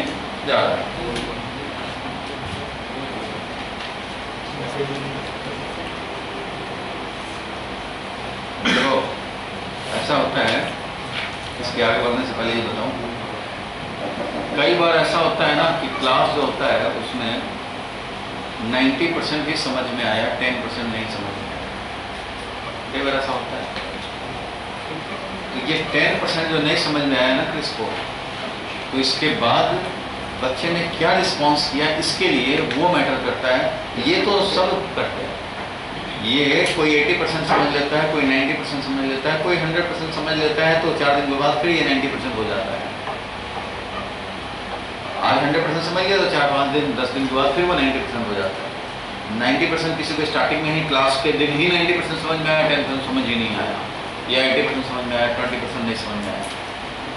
जा रहा है। देखो ऐसा होता है, इसके आगे बढ़ने से पहले ये बताऊं, कई बार ऐसा होता है ना कि क्लास जो होता है उसमें 90% ही समझ में आया, 10% नहीं समझ में आया, कई बार ऐसा होता है। तो ये 10% जो नहीं समझ में आया ना किसको, तो इसके बाद बच्चे ने क्या रिस्पॉन्स किया, इसके लिए वो मैटर करता है। ये तो सब करते हैं, ये कोई 80% समझ लेता है, कोई 90% समझ लेता है, कोई 100% समझ लेता है, तो 4 दिन के बाद फिर ये 90% हो जाता है। आज 100% समझ गया तो 4-5 दिन 10 दिन के बाद फिर वो 90% हो जाता है। 90% किसी को स्टार्टिंग में ही क्लास के दिन ही 90% समझ में आया, 10% समझ ही नहीं आया, या 80% समझ में आया, 20% नहीं समझ में आया।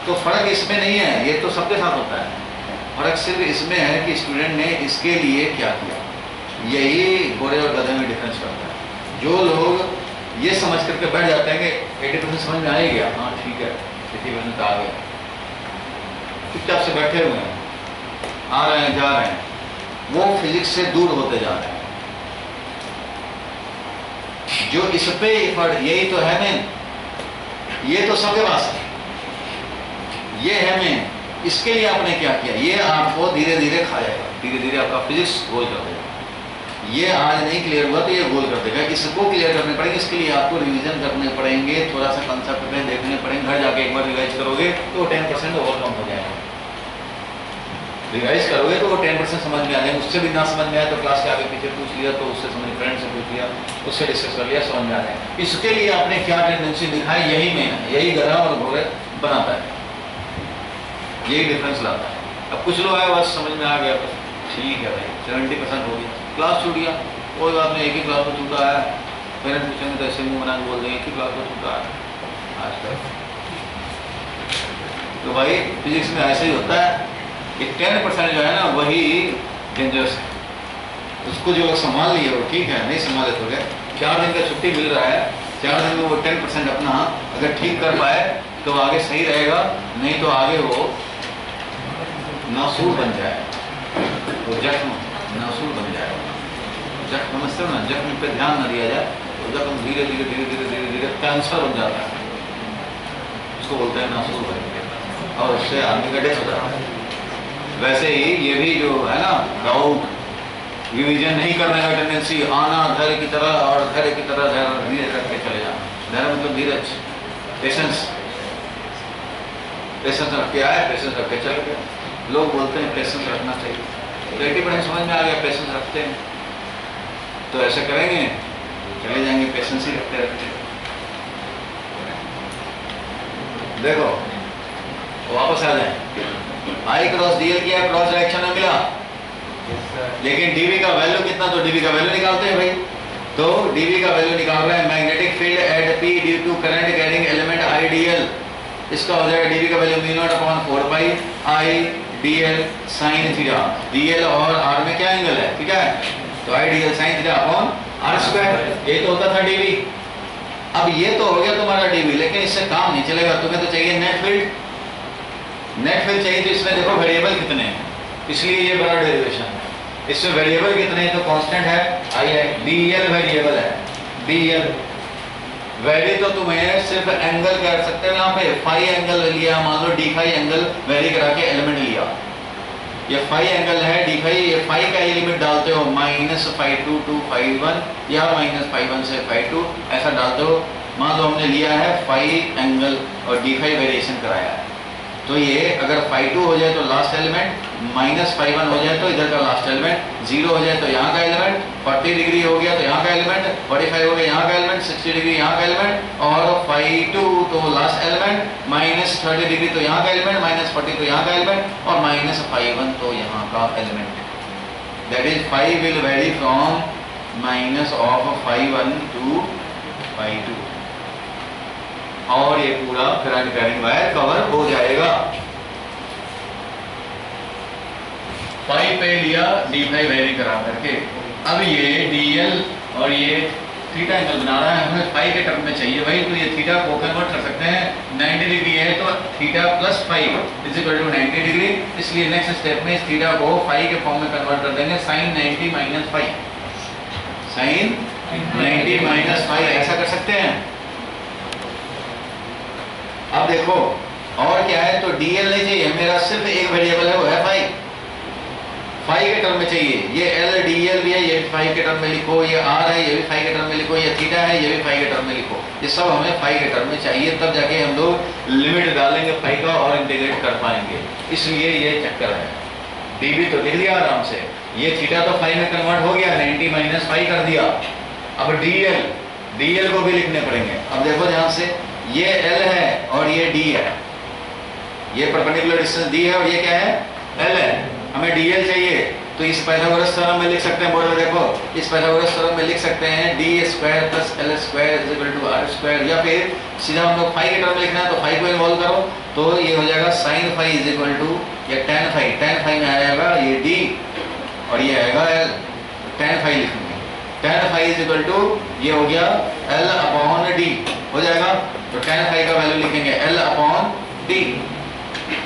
तो फर्क इसमें नहीं है, ये तो सबके साथ होता है, फर्क सिर्फ इसमें है कि स्टूडेंट ने इसके लिए क्या किया। यही घोड़े और गधे में डिफरेंस करता है। जो लोग ये समझ करके बैठ जाते हैं कि 80% समझ में आ ही गया, हाँ ठीक है 80% तो आ गया, चुपचाप से बैठे हुए हैं, आ रहे हैं जा रहे हैं, वो फिजिक्स से दूर होते जा रहे हैं। जो इस पे एफर्ट, यही तो है मेन, ये तो सबके पास है, ये है मेन, इसके लिए आपने क्या किया, ये आपको धीरे धीरे खा जाएगा, धीरे धीरे आपका फिजिक्स गोल कर देगा। ये आज नहीं क्लियर हुआ तो ये गोल कर देगा, इसको क्लियर करने पड़ेंगे, इसके लिए आपको रिवीजन करने पड़ेंगे, थोड़ा सा कंसेप्ट में देखने पड़ेंगे, घर जाके एक बार रिवाइज करोगे तो 10% ओवरकम हो जाएगा। रिवाइज करोगे तो वो 10% समझ में आ जाएगा, उससे भी ना समझ में आया तो क्लास के आगे पीछे पूछ लिया, तो उससे समझ, फ्रेंड से पूछ लिया, उससे डिस्कस कर लिया, समझ में आ जाएगा। इसके लिए आपने क्या टेंडेंसी दिखाई, यही मेन है, यही गधा और घोड़े बनाता है, यही डिफरेंस लाता है। अब कुछ लोग आए बस समझ में आ गया, बस ठीक है भाई 70% हो गया, क्लास छूट गया, कोई बात नहीं, एक ही क्लास में छूटा है, पेरेंट्स पूछेंगे तो ऐसे मुँह बना के बोल देंगे एक ही क्लास में छूटा है आज तक। तो भाई फिजिक्स में ऐसे ही होता है कि 10% जो है ना वही डेंजरस है, उसको जो संभाल लिए वो ठीक है, नहीं संभाले तो गए। 4 दिन का छुट्टी मिल रहा है, 4 दिन में वो 10% अपना अगर ठीक कर पाए तो आगे सही रहेगा, नहीं तो आगे वो नासूर बन जाए, तो जख्म नासूर बन जाएगा। जख्म समझते हो ना, जख्म पे ध्यान न दिया जाए तो जख्म धीरे धीरे धीरे धीरे धीरे धीरे कैंसर बन जाता है, उसको बोलते हैं नासूर बन गया, और उससे आदमी का डेथ हो जाता है। वैसे ही ये भी जो है ना डाउट, रिवीजन नहीं करने का टेंडेंसी, आना धैर्य की तरह, और धैर्य की तरह धैर्य धीरे रख के चले जाना, धैर्य मतलब धीरज, पेशेंस, पेशेंस रख के आए, पेशेंस रख के चले गए। लोग बोलते हैं पेशेंस रखना चाहिए, तो 80% समझ में आ गया, पेशेंस रखते हैं, तो ऐसे करेंगे चले जाएंगे, पेशेंस ही रखते रखते। देखो वापस आ जाए, आई क्रॉस डीएल किया, क्रॉस डायरेक्शन में मिला, लेकिन डीवी का वैल्यू कितना, तो डीवी का वैल्यू निकालते हैं भाई। तो डीवी का वैल्यू निकाल रहे हैं, magnetic field at P due to current carrying element I DL, इसका हो जाएगा डीवी का value mu naught upon 4 pi I DL sine theta. DL और आर में क्या एंगल है, ठीक है, तो I DL sine theta upon R square, ये तो होता था डीवी। अब ये तो हो गया तुम्हारा डीवी, लेकिन इससे काम नहीं चलेगा, तुम्हें तो चाहिए नेट फील्ड। नेट फील्ड चाहिए तो इसमें देखो वेरिएबल कितने हैं, इसलिए ये बड़ा डेरिवेशन है। इसमें वेरिएबल कितने हैं, तो कांस्टेंट है आई है, डीएल वेरिएबल है, डीएल वेरी तो तुम्हें सिर्फ एंगल कर सकते हो, यहाँ पे फाई एंगल लिया, मान लो डी फाई एंगल वेरी करा के एलिमेंट लिया, ये फाई एंगल है डी फाई, ये फाई का एलिमेंट डालते हो -φ2 to φ1 या -φ1 से φ2 ऐसा डालते हो। मान लो हमने लिया है फाई एंगल और डी फाई वेरिएशन कराया है, तो ये अगर φ2 हो जाए तो लास्ट एलिमेंट, -φ1 हो जाए तो इधर का लास्ट एलिमेंट, 0 हो जाए तो यहाँ का एलिमेंट, 40 डिग्री हो गया तो यहाँ का एलिमेंट, 45 हो गया यहाँ का एलिमेंट, 60 डिग्री यहाँ का एलिमेंट, और φ2 तो लास्ट एलिमेंट, -30 डिग्री तो यहाँ का एलिमेंट, -40 तो यहाँ का एलिमेंट, और -φ1 तो यहाँ का element. That is phi will vary from -φ1 to φ2, और ये पूरा करंट कैरिंग वायर कवर हो जाएगा। फाई पे लिया डी फाई वेरी करा करके, अब ये डीएल और ये थीटा एंगल बना रहा है, हमें फाई के टर्म में चाहिए भाई, तो ये थीटा को कन्वर्ट कर सकते हैं, 90 डिग्री है तो theta plus phi is equal to 90 degree, इसलिए नेक्स्ट स्टेप में इस थीटा को फाई के फॉर्म में कन्वर्ट कर देंगे, sine 90 minus phi, sine 90 minus phi, ऐसा कर सकते हैं। अब देखो और क्या है, तो डीएल नहीं चाहिए, मेरा सिर्फ एक वेरिएबल है वो है फाई, फाई के टर्म में चाहिए, ये एल डीएल भी है, ये फाई के टर्म में लिखो, ये आर है ये भी फाई के टर्म में लिखो, ये थीटा है ये भी फाई के टर्म में लिखो, ये सब हमें फाई के टर्म में चाहिए, तब जाके हम लोग लिमिट डालेंगे फाई का और इंटीग्रेट कर पाएंगे, इसलिए ये चक्कर है। डीबी तो लिख लिया आराम से, ये थीटा तो फाई में कन्वर्ट हो गया, 90 माइनस फाई कर दिया, अब डीएल को भी लिखने पड़ेंगे। अब देखो ध्यान से, ये एल है और ये डी है, ये परपेंडिकुलर डिस्टेंस डी है और ये क्या है एल है, हमें डीएल चाहिए, तो इस पाइथागोरस थ्योरम में लिख सकते हैं, बोर्ड में देखो, इस पाइथागोरस थ्योरम में लिख सकते हैं D square plus L square is equal to R square, या फिर सीधा हम लोग फाई के टर्म में लिखना है तो फाई को इन्वॉल्व करो, तो ये हो जाएगा sine phi is equal to या टेन फाई में आएगा ये डी और ये आएगा एल, टेन फाई लिखेंगे, tan phi is equal to ये हो गया एल अपॉन डी हो जाएगा, तो टेन फाई का वैल्यू लिखेंगे एल अपॉन डी,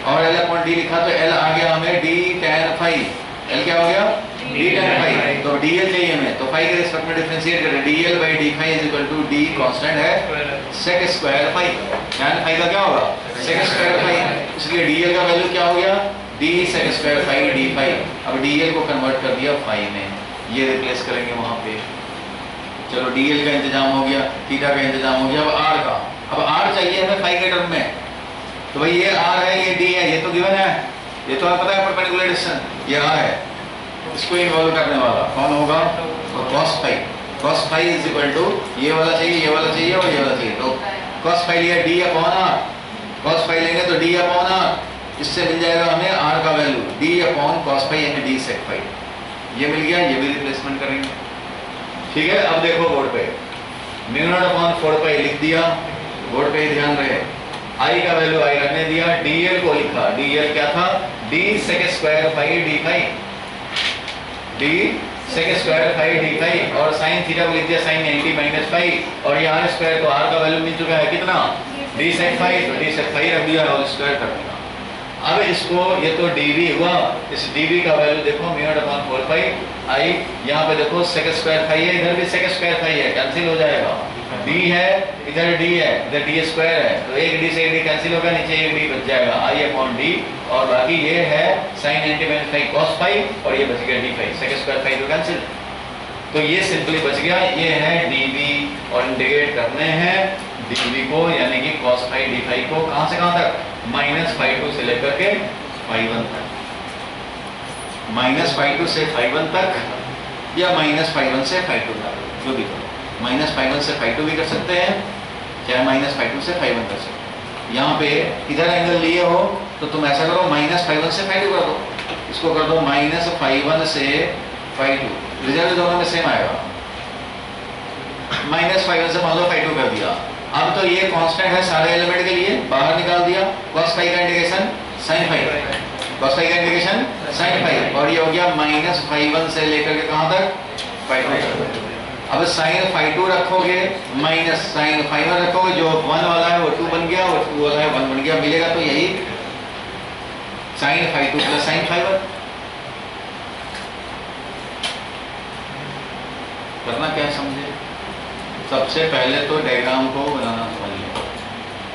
और एल अपॉन डी लिखा तो एल आ गया हमें डी टेन फाई, एल क्या हो गया डी टेन फाई, तो डीएल चाहिए हमें, तो फाई के रिस्पेक्ट में डिफरेंशिएट करें, DL by D phi is equal to D constant है sec square phi, tan phi का क्या होगा सेक स्क्वायर फाई, इसलिए डीएल का वैल्यू क्या हो गया D sec square phi D phi. अब डीएल को कन्वर्ट कर दिया फाई में, ये रिप्लेस करेंगे वहां पे, चलो डीएल का इंतजाम हो गया, थीटा का इंतजाम हो गया, अब आर का, अब आर चाहिए हमें फाई के टर्म में, तो भाई ये आर है ये डी है, ये तो गिवन है, ये तो हमें पता है परपेंडिकुलर डिस्टेंस, ये आर है, इसको इन्वॉल्व करने वाला कौन होगा, तो cos phi is equal to ये वाला चाहिए ये वाला चाहिए और ये वाला चाहिए, तो cos फाई लिया D upon R, cos phi लेंगे तो डी अपॉन आर, इससे मिल जाएगा हमें आर का value D upon cos phi यानी डी सेक फाई, ये मिल गया, ये भी रिप्लेसमेंट करेंगे, ठीक है। अब देखो बोर्ड पे म्यू नॉट अपॉन 4 पाई लिख दिया, बोर्ड पे ध्यान रहे, आई का वैल्यू आई रखने दिया, डीएल को लिखा, डीएल क्या था D sec square phi D phi, D sec square phi D phi, और साइन थीटा को लिख दिया साइन 90 माइनस फाई, और ये आर स्क्वायर को आर का वैल्यू मिल चुका है कितना डी सेक फाई, तो डी सेक फाई रख दिया और स्क्वायर कर दिया। अब इसको ये तो डीवी हुआ, इस डीवी का वैल्यू देखो म्यू नॉट अपॉन 4 पाई आई, यहाँ पे देखो सेक स्क्वायर फाई है, इधर भी सेक स्क्वायर फाई है, कैंसिल हो जाएगा, डी है इधर डी है इधर डी स्क्वायर है, तो एक डी से एक डी कैंसिल होगा, नीचे एक डी बच जाएगा आई अपॉन डी, और बाकी ये है sine 90 minus phi cos phi, और ये बच गया D phi, sec square phi तो कैंसिल, तो ये सिंपली बच गया, ये है डीवी, और इंटीग्रेट करने हैं डीवी को यानी कि cos फाई डी फाई को कहां से कहां तक -φ2 से लेकर के φ1 तक, -φ2 से φ1 तक या -φ1 से φ2 तक, जो भी करो, -φ1 से φ2 भी कर सकते हैं, चाहे -φ2 से φ1 कर सकते हैं। यहाँ पे इधर एंगल लिए हो तो तुम ऐसा करो -φ1 से φ2 कर दो, इसको कर दो माइनस φ1 से φ2, रिजल्ट दोनों में सेम आएगा। माइनस φ1 से मान लो φ2 कर दिया। अब तो ये कांस्टेंट है सारे एलिमेंट के लिए, बाहर निकाल दिया। cos φ का इंटीग्रेशन sin φ, cos φ का इंटीग्रेशन sin φ, और ये हो गया माइनस φ1 से लेकर के कहां तक φ2 तक। अब sin φ2 रखोगे माइनस sin φ1 रखोगे, जो 1 वाला है वो 2 बन गया और 2 वाला है 1 बन गया, मिलेगा तो यही sin φ2 प्लस sin φ1। करना क्या समझे? सबसे पहले तो डायग्राम को बनाना समझ लो।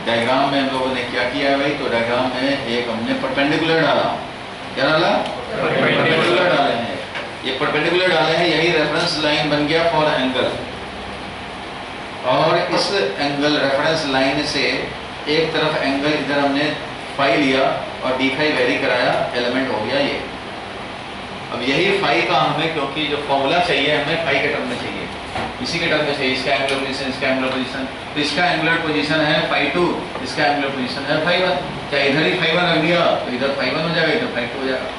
डायग्राम में हम लोगों ने क्या किया है भाई, तो डायग्राम में एक हमने परपेंडिकुलर डाला। क्या डाला? परपेंडिकुलर डाले हैं। ये परपेंडिकुलर डाले हैं, यही रेफरेंस लाइन बन गया फॉर एंगल, और इस एंगल रेफरेंस लाइन से एक तरफ एंगल इधर हमने फाई लिया और डी फाई वेरी कराया, एलिमेंट हो गया ये। अब यही फाई का हमें, क्योंकि जो फॉर्मूला चाहिए हमें फाई के टर्म में चाहिए, इसी के टर्म में चाहिए, इसका एंगुलर पोजीशन, इसका एंगुलर पोजीशन। तो इसका एंगुलर पोजीशन है φ2, इसका एंगुलर पोजीशन है φ1। चाहे इधर ही φ1 रख दिया तो इधर φ1 हो जाएगा, इधर φ2 हो जाएगा।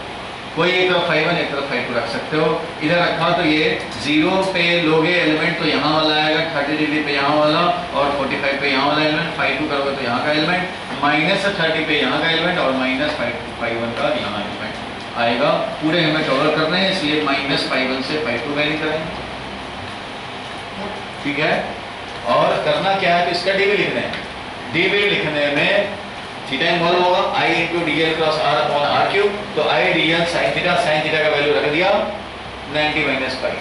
कोई एक तरफ φ1 एक तरफ φ2 रख सकते हो। इधर रखा तो ये 0 पे लोगे एलिमेंट तो यहाँ वाला आएगा, 30 डिग्री पे यहाँ वाला, और 45 पे यहाँ वाला एलिमेंट। φ2 करोगे तो यहाँ का एलिमेंट, माइनस 30 पे यहाँ का एलिमेंट, और माइनस φ1 का यहाँ एलिमेंट आएगा। पूरे हमें कवर करने हैं, इसलिए माइनस φ1 से φ2 वेरी करेंगे, ठीक है। और करना क्या है, तो इसका डीवी लिखना है। डीवी लिखने में थीटा इन्वॉल्व होगा, I into D L cross R upon R cube. तो I D L sine theta का वैल्यू रख दिया 90 माइनस फाइव,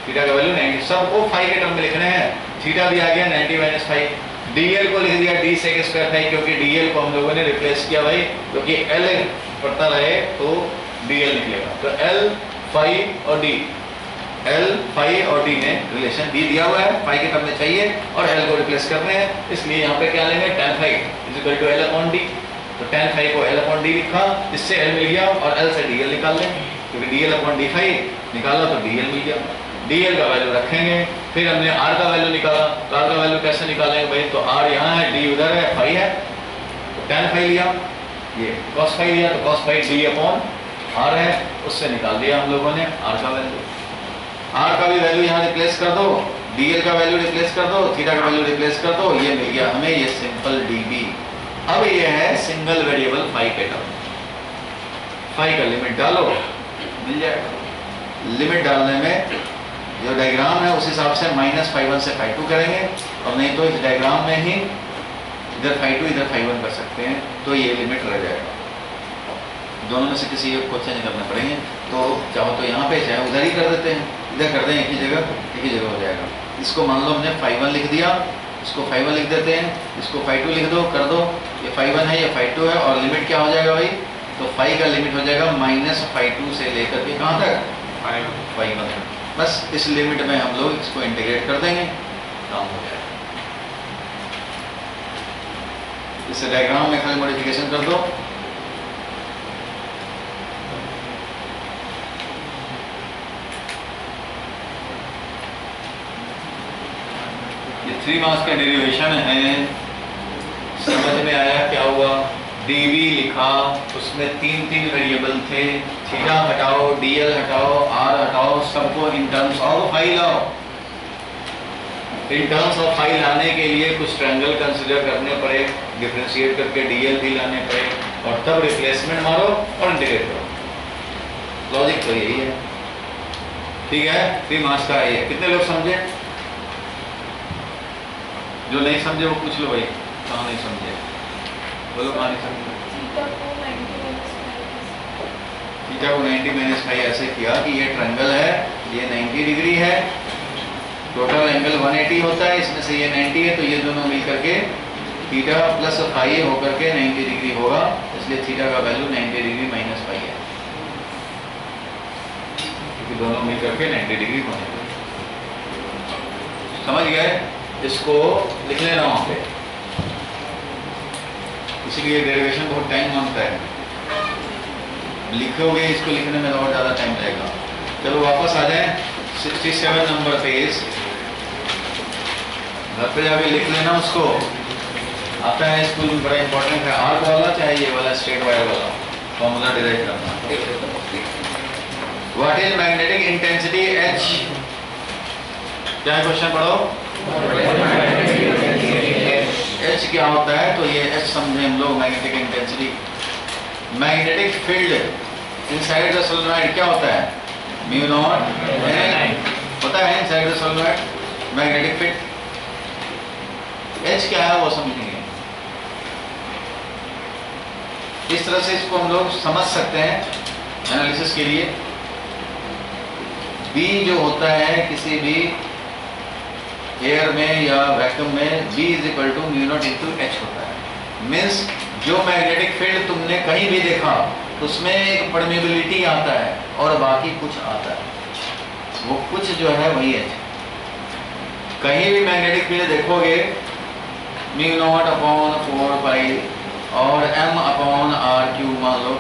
थीटा का वैल्यू 90, सबको फाइव के टर्म में लिखने हैं। थीटा भी आ गया 90 माइनस फाइव। डी एल को लिख दिया डी सेक स्क्वायर फाइव, क्योंकि डी एल को हम लोगों ने रिप्लेस किया भाई, क्योंकि एल पड़ता रहे तो डी एल निकलेगा। तो एल फाइव और डी, एल फाई और डी ने रिलेशन डी दिया हुआ है, फाई के टर्म में चाहिए और एल को रिप्लेस करने हैं, इसलिए यहाँ पे क्या लेंगे, tan phi is equal to L upon D. तो tan फाई को एल अपॉन डी लिखा, इससे एल मिल गया, और एल से डी एल निकाल लें, क्योंकि D L upon D phi निकाला तो डी एल मिल गया। डी एल का वैल्यू रखेंगे, फिर हमने आर का वैल्यू निकाला। तो आर का वैल्यू कैसे निकालेंगे भाई, तो आर यहाँ है, डी उधर है, फाई है, तो tan फाई लिया, ये cos फाई लिया, तो cos phi D upon R है, उससे निकाल दिया हम लोगों ने आर का वैल्यू। आर का भी वैल्यू यहाँ रिप्लेस कर दो, डीएल का वैल्यू रिप्लेस कर दो, थीटा का वैल्यू रिप्लेस कर दो, ये मिल गया हमें ये सिंपल डीबी। अब ये है सिंगल वेरिएबल फाई के टर्म। फाई का लिमिट डालो, मिल जाएगा। लिमिट डालने में जो डायग्राम है उस हिसाब से माइनस φ1 से φ2 करेंगे, और नहीं तो इस डायग्राम में ही इधर φ2 इधर φ1 कर सकते हैं, तो ये लिमिट रह जाएगा। दोनों में से किसी एक को चेंज करना पड़ेंगे, तो चाहो तो यहाँ पे चाहे उधर ही कर देते हैं, इधर कर दें, एक ही जगह हो जाएगा। इसको मान लो हमने φ1 लिख दिया, इसको φ1 लिख देते हैं, इसको φ2 लिख दो, कर दो, ये φ1 है, ये φ2 है, और लिमिट क्या हो जाएगा भाई, तो फाई का लिमिट हो जाएगा माइनस φ2 से लेकर के कहाँ तक, φ1 तक। बस इस लिमिट में हम लोग इसको इंटीग्रेट कर देंगे, काम हो जाएगा। इस डायग्राम में खाली मॉडिफिकेशन कर दो। ये 3 मार्क्स का डेरिवेशन है, समझ में आया क्या हुआ। डीवी लिखा, उसमें 3 वेरिएबल थे, थीटा हटाओ, डीएल हटाओ, आर हटाओ, सबको इन टर्म्स ऑफ फाई लाओ। इन टर्म्स ऑफ फाई लाने के लिए कुछ ट्रायंगल कंसीडर करने पड़े, डिफरेंशिएट करके डीएल भी लाने पड़े, और तब रिप्लेसमेंट मारो और इंटीग्रेट करो। लॉजिक तो यही है, ठीक है। 3 मार्क्स का है। कितने लोग समझे? जो नहीं समझे वो पूछ लो भाई, कहाँ नहीं समझे, बोलो कहाँ नहीं समझे। थीटा को 90 माइनस फाई ऐसे किया कि ये ट्रायंगल है, ये 90 डिग्री है, टोटल एंगल 180 होता है, इसमें से ये 90 है, तो ये दोनों मिल करके थीटा प्लस फाई होकर के 90 डिग्री होगा, इसलिए थीटा का वैल्यू 90 डिग्री माइनस फाई है, क्योंकि दोनों मिल करके 90 डिग्री बनेगा। समझ गए? इसको लिख लेना वहाँ पे, इसीलिए डेरिवेशन बहुत टाइम मांगता है, लिखोगे इसको लिखने में और ज़्यादा टाइम लगेगा। चलो वापस आ जाएं 67 नंबर पेज, घर पे जाके लिख लेना उसको, आता है स्कूल में, बड़ा इंपॉर्टेंट है। आर्क वाला चाहे ये वाला स्ट्रेट वायर वाला फॉर्मूला डिराइव करना। What is magnetic intensity H? क्या क्वेश्चन पढ़ो। H क्या होता है? तो ये H समझे हम लोग magnetic intensity. Magnetic field inside the solenoid क्या होता है? म्यू नॉट N पता है inside the solenoid magnetic field. H क्या है वो समझेंगे। इस तरह से इसको हम लोग समझ सकते हैं एनालिसिस के लिए। B जो होता है किसी भी एयर में या वैक्यूम में B is equal to mu naught into H होता है। मीन्स जो मैग्नेटिक फील्ड तुमने कहीं भी देखा उसमें एक परमेबिलिटी आता है और बाकी कुछ आता है, वो कुछ जो है वही H। कहीं भी मैग्नेटिक फील्ड देखोगे म्यू नॉट अपॉन 4 पाई और M अपॉन R क्यूब मान लो,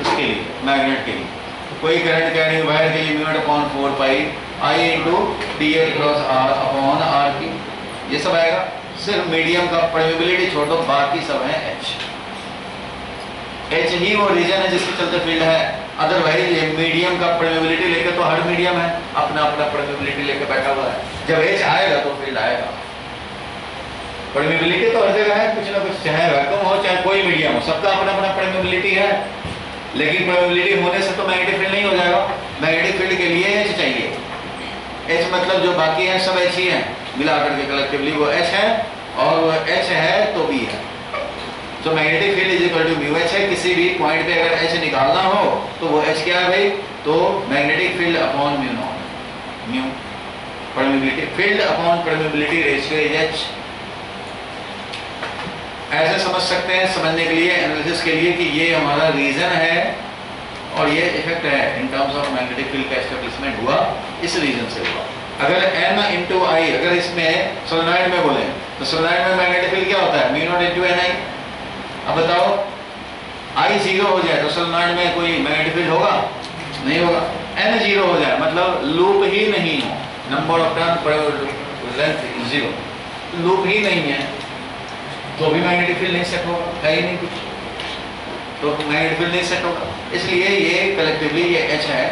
इसके लिए मैग्नेट के लिए कोई करंट कैरिंग वायर के लिए mu naught upon 4 pi I into dl cross R upon R cube, ये सब आएगा। सिर्फ मीडियम का परमेबिलिटी छोड़ दो, बाकी सब है H। H ही वो रीजन है जिसके चलते फील्ड है। अदरवाइज मीडियम का परमेबिलिटी लेकर तो हर मीडियम है अपना अपना परमेबिलिटी लेकर बैठा हुआ है। जब H आएगा तो फील्ड आएगा। परमेबिलिटी तो हर जगह है कुछ ना कुछ, चाहे वैक्यूम हो चाहे कोई मीडियम हो, सबका अपना अपना परमेबिलिटी है। लेकिन परमेबिलिटी होने से तो मैग्नेटिक फील्ड नहीं हो जाएगा। मैग्नेटिक फील्ड के लिए H चाहिए। H मतलब जो बाकी हैं सब H ही हैं, मिलाकर के कलेक्टिवली वो H है, और वो H है तो B है। तो magnetic field is equal to mu H है। किसी भी पॉइंट पे अगर H निकालना हो तो वो H क्या है भाई? तो magnetic field upon mu naught, mu permeability field upon permeability ratio is H। ऐसे समझ सकते हैं समझने के लिए, एनालिसिस के लिए, कि ये हमारा रीजन है और ये इफेक्ट है in terms of magnetic field का एस्टेब्लिशमेंट हुआ इस रीजन से हुआ। अगर M इंटू I अगर इसमें सोलेनॉइड में बोले तो सोलेनॉइड में मैग्नेटिक फील्ड क्या होता है? Mu naught into Ni। अब बताओ I जीरो हो जाए तो सोलेनॉइड में कोई मैग्नेटिक फील्ड होगा? नहीं होगा। N जीरो हो जाए मतलब लूप ही नहीं हो, नंबर ऑफ टर्न पर लेंथ जीरो, लूप ही नहीं है तो भी मैग्नेटिक फील्ड नहीं सेट होगा, है ही नहीं कुछ, तो मैग्नेटिक फील्ड नहीं सेट होगा। इसलिए ये कलेक्टिवली ये H है,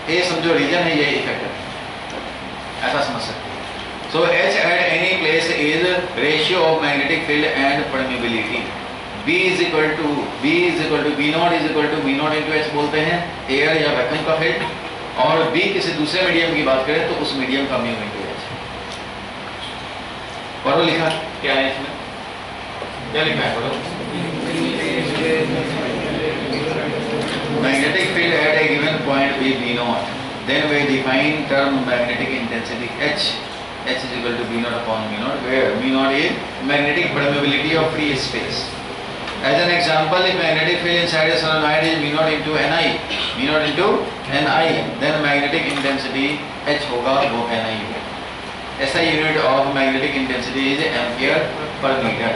ये समझो रीजन है, ये इफेक्ट है, ऐसा समझ सकते हैं। So H at any place is ratio of magnetic field and permeability. B is equal to B naught is equal to B naught into H बोलते हैं एयर या वैक्यूम का फील्ड, और B किसी दूसरे मीडियम की बात करें तो उस मीडियम का म्यू इंटू H। पढ़ो लिखा क्या है इसमें, क्या लिखा है पढ़ो। Magnetic field eight A given point B not, then we define term magnetic intensity H is equal to B naught upon mu naught, where mu naught is magnetic permeability of free space. As an example, if magnetic field inside a solenoid is mu naught into Ni, then magnetic intensity H होगा वो Ni होगा। ऐसा unit of magnetic intensity is ampere per metre.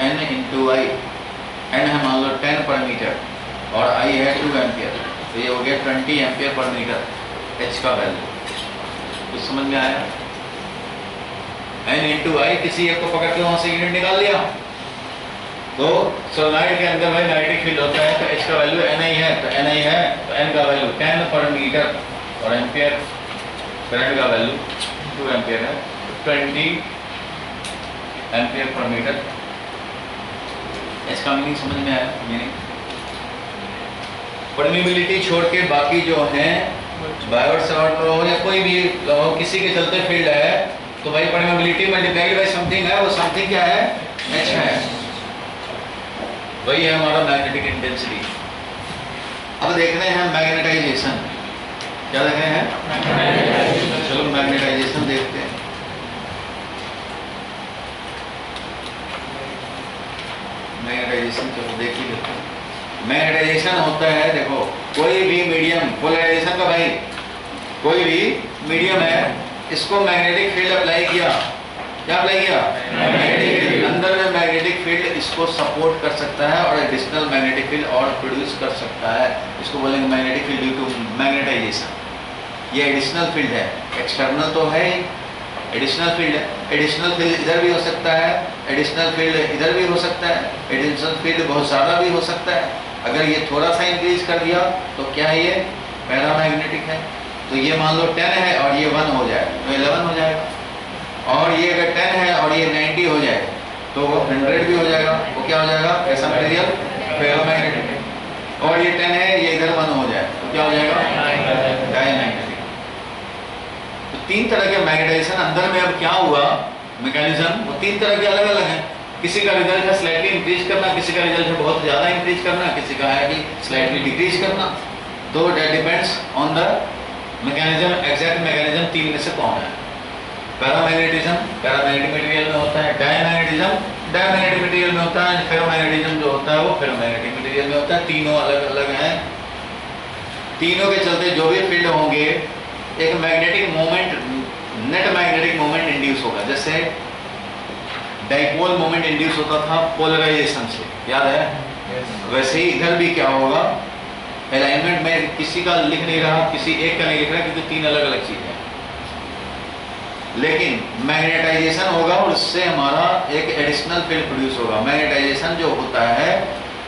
N into I, N है मान लो 10 पर metre और I है 2 ampere, तो ये हो गया 20 एम्पियर पर मीटर H का वैल्यू। कुछ समझ में आया? N इंटू I, किसी एक को पकड़ के वहां से यूनिट निकाल लिया तो सोलेनॉइड के अंदर भाई मैग्नेटिक फील्ड होता है तो H का वैल्यू Ni है, तो Ni है तो N का वैल्यू 10 पर मीटर और एम्पियर, करंट का वैल्यू 2 एम्पियर है, 20 एम्पियर पर मीटर। H का मीनिंग समझ में आया? मीनिंग परमेबिलिटी छोड़ के बाकी जो हैं बायोट सॉर्ट हो या कोई भी हो, किसी के चलते फील्ड है तो भाई परमेबिलिटी मल्टीप्लाइड बाय समथिंग है, वो समथिंग क्या है? H है, वही है हमारा मैग्नेटिक इंटेंसिटी। अब देख रहे हैं मैग्नेटाइजेशन, क्या देख रहे हैं? चलो मैग्नेटाइजेशन देखते हैं। मैग्नेटाइजेशन चलो देख ही लेते हैं। मैग्नेटाइजेशन होता है, देखो कोई भी मीडियम, पोलराइजेशन का भाई कोई भी मीडियम है, इसको मैग्नेटिक फील्ड अप्लाई किया, क्या अप्लाई किया? Magnetic field. अंदर में मैग्नेटिक फील्ड इसको सपोर्ट कर सकता है और एडिशनल मैग्नेटिक फील्ड और प्रोड्यूस कर सकता है, इसको बोलेंगे magnetic field due to magnetisation. ये एडिशनल फील्ड है, एक्सटर्नल तो है ही, एडिशनल फील्ड है। एडिशनल फील्ड इधर भी हो सकता है, एडिशनल फील्ड इधर भी हो सकता है, एडिशनल फील्ड बहुत ज़्यादा भी हो सकता है। अगर ये थोड़ा सा इंक्रीज कर दिया तो क्या है, ये पैरामैग्नेटिक है। तो ये मान लो 10 है और ये 1 हो जाए तो 11 हो जाएगा। और ये अगर 10 है और ये 90 हो जाए तो वो 100 भी हो जाएगा। वो क्या हो जाएगा? कैसा मटेरियल? फेरोमैग्नेटिक। और ये 10 है, ये इधर 1 हो जाए तो क्या हो जाएगा? डायमैग्नेटिक। तो 3 तरह के मैग्नेटाइजेशन अंदर में अब क्या हुआ मैकेनिज्म, वो 3 तरह के अलग अलग हैं। किसी का रिजल्ट है स्लाइटली इंक्रीज करना, किसी का रिजल्ट है बहुत ज़्यादा इंक्रीज करना, किसी का है कि स्लाइटली डिक्रीज करना। तो that depends on the mechanism, exact mechanism 3 में से कौन है। पैरामैग्नेटिज्म पैरामैग्नेटिक मटेरियल में होता है, डायमैग्नेटिज्म डायमैग्नेटिक मटेरियल में होता है, फेरोमैग्नेटिज्म जो होता है वो फेरोमैग्नेटिक मटेरियल में होता है। तीनों अलग अलग हैं। तीनों के चलते जो भी फील्ड होंगे एक magnetic moment, net magnetic moment induce होगा। जैसे डाइपोल मोमेंट इंड्यूस होता था पोलराइजेशन से, याद है? वैसे ही इधर भी क्या होगा, अलाइनमेंट में किसी का लिख नहीं रहा, किसी एक का नहीं लिख रहा, क्योंकि 3 अलग अलग चीजें हैं। लेकिन मैग्नेटाइजेशन होगा और उससे हमारा एक एडिशनल फील्ड प्रोड्यूस होगा। मैग्नेटाइजेशन जो होता है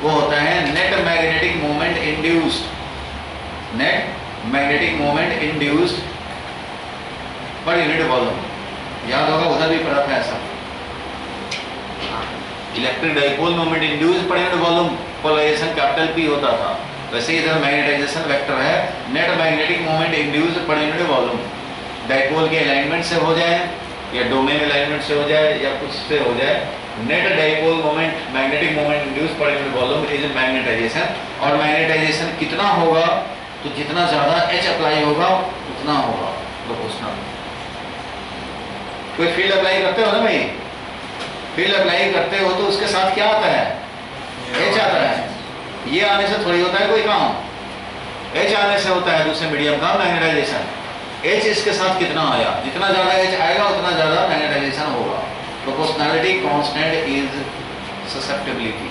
वो होता है net magnetic moment induced, net magnetic moment induced per unit volume. याद होगा उधर भी पढ़ा था ऐसा। Electric dipole moment induced per unit volume polarisation capital P होता था। वैसे इधर मैग्नेटाइजेशन वेक्टर है net magnetic moment induced per unit volume. Dipole के अलाइनमेंट से हो जाए या डोमेन अलाइनमेंट से हो जाए या कुछ से हो जाए, net dipole moment magnetic moment induced per unit volume is magnetisation. और मैग्नेटाइजेशन कितना होगा, तो जितना ज्यादा H अप्लाई होगा उतना होगा प्रोपोर्शनल। कोई फील्ड अप्लाई करते हो ना भाई, फील्ड अप्लाई करते हो तो उसके साथ क्या आता है? H आता है। ये आने से थोड़ी होता है कोई काम, H आने से होता है दूसरे मीडियम का मैग्नेटाइजेशन। H इसके साथ कितना आया, जितना ज्यादा H आएगा उतना ज्यादा मैग्नेटाइजेशन होगा। Proportionality constant is susceptibility.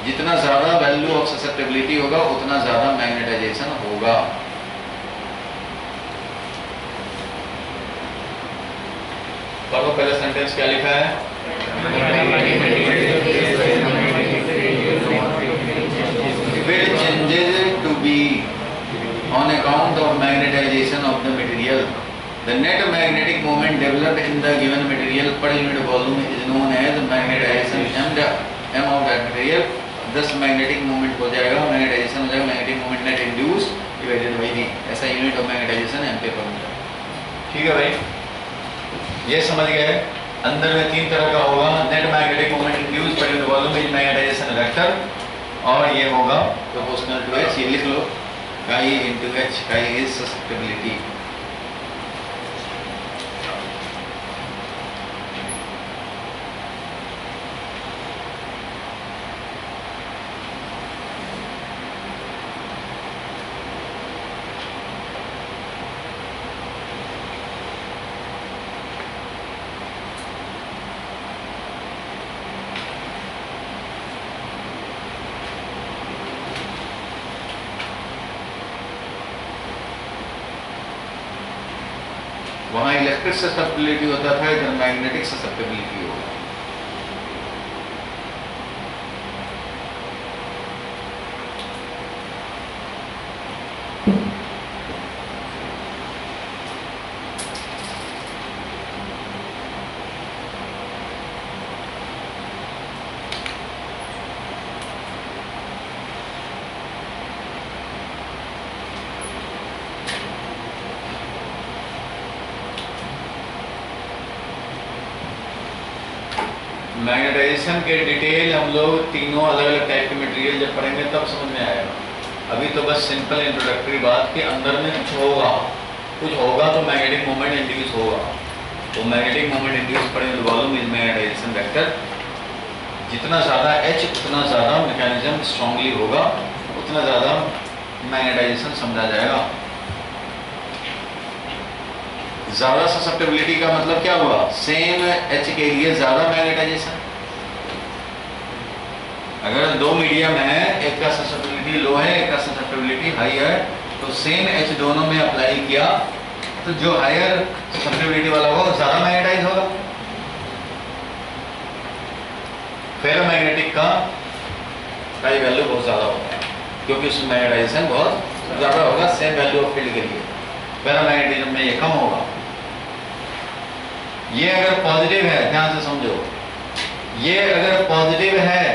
जितना ज्यादा वैल्यू ऑफ ससेप्टिबिलिटी होगा उतना ज्यादा मैग्नेटाइजेशन होगा। पढ़ो पहले सेंटेंस क्या लिखा है? Will changes to be on account of magnetization of the material. The net magnetic moment developed in the given material per unit volume is known as magnetization m of that material. Thus magnetic moment हो जाएगा, magnetization हो जाएगा, magnetic moment net induced divided by the, ऐसा unit of magnetization ampere पर metre. ठीक है भाई, ये समझ गए। अंदर में 3 तरह का होगा, net magnetic moment induced per unit volume is magnetisation vector, और ये होगा प्रोपोर्शनल टू H। ये लिख लो, chi into H, chi is susceptibility। वहाँ इलेक्ट्रिक ससेप्टिबिलिटी होता था, इधर मैग्नेटिक ससेप्टिबिलिटी होगा। मैग्नेटाइजेशन के डिटेल हम लोग तीनों अलग अलग टाइप के मटेरियल जब पढ़ेंगे तब समझ में आएगा। अभी तो बस सिंपल इंट्रोडक्टरी बात के अंदर में कुछ होगा तो मैग्नेटिक मोमेंट इंड्यूस होगा। तो magnetic moment induce per unit volume is magnetisation vector. जितना ज़्यादा H उतना ज़्यादा मैकेनिज्म स्ट्रांगली होगा, उतना ज़्यादा मैग्नेटाइजेशन समझा जाएगा। ज्यादा ससेप्टिबिलिटी का मतलब क्या हुआ? सेम H के लिए ज्यादा मैग्नेटाइजेशन। अगर 2 मीडियम है, एक का ससेप्टिबिलिटी लो है, एक का ससेप्टिबिलिटी हाई है, तो सेम H दोनों में अप्लाई किया तो जो हायर ससेप्टिबिलिटी वाला होगा ज्यादा मैग्नेटाइज होगा। फेरोमैग्नेटिक का वैल्यू बहुत ज्यादा होता है। क्योंकि उसमें मैग्नेटाइजेशन बहुत ज़्यादा होगा सेम वैल्यू ऑफ फील्ड के लिए। पैरामैग्नेटिज्म में ये कम होगा। ये अगर पॉजिटिव है, ध्यान से समझो, ये अगर पॉजिटिव है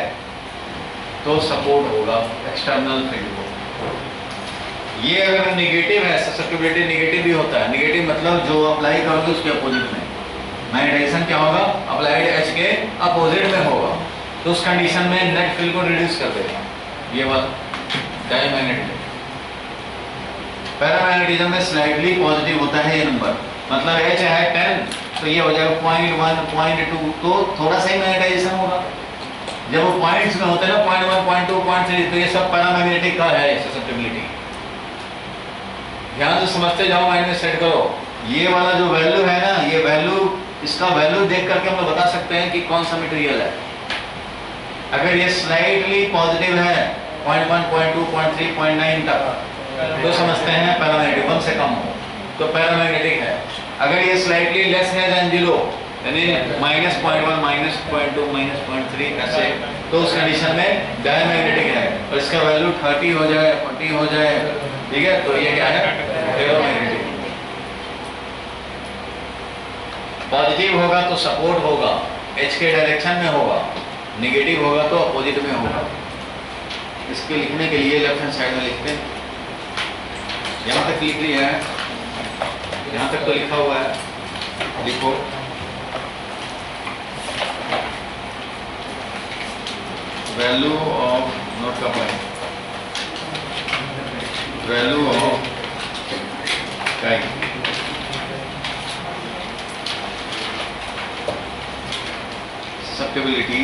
तो सपोर्ट होगा एक्सटर्नल फील्ड को। ये अगर निगेटिव है, ससेप्टिबिलिटी निगेटिव भी होता है। निगेटिव मतलब जो अप्लाई करोगे उसके अपोजिट में। मैग्नेटाइजेशन क्या होगा? अप्लाइड एच के अपोजिट में होगा, तो उस कंडीशन में नेट फील्ड को रिड्यूस कर देगा। ये बात डायमैग्नेटिज्म। पैरामैग्नेटिज्म में स्लाइटली पॉजिटिव होता है ये नंबर, मतलब एच है 10 तो ये हो जाएगा 0.1 0.2, तो थोड़ा सा ही मैग्नेटाइजेशन होगा। जब वो पॉइंट्स में होते हैं ना 0.1 0.2 0.3, तो ये सब पैरामैग्नेटिक का है ससेप्टिबिलिटी। ध्यान से समझते जाओ, माइंड में सेट करो। ये वाला जो वैल्यू है ना, ये वैल्यू, इसका वैल्यू देख करके हम लोग बता सकते हैं कि कौन सा मटेरियल है। अगर ये स्लाइटली पॉजिटिव है 0.1 0.2 0.3 0.9 तक, तो समझते हैं पैरामैग्नेटिक, कम से कम हो तो पैरामैग्नेटिक है। अगर ये स्लाइटली लेस है देन 0, यानी -0.1 -0.2 -0.3 ऐसे, तो उस कंडीशन में डायमैग्नेटिक है। और इसका वैल्यू 30 हो जाए, 40 हो जाए, ठीक है, तो ये क्या है? फेरोमैग्नेटिक। पॉजिटिव होगा तो सपोर्ट होगा, एच के डायरेक्शन में होगा। नेगेटिव होगा तो अपोजिट में होगा। इसके लिखने के लिए लेफ्ट हैंड साइड में लिखते हैं। यहाँ तक लिख लिया है, यहाँ तक तो लिखा हुआ है, लिखो। वैल्यू ऑफ, नोट का point, value of chi susceptibility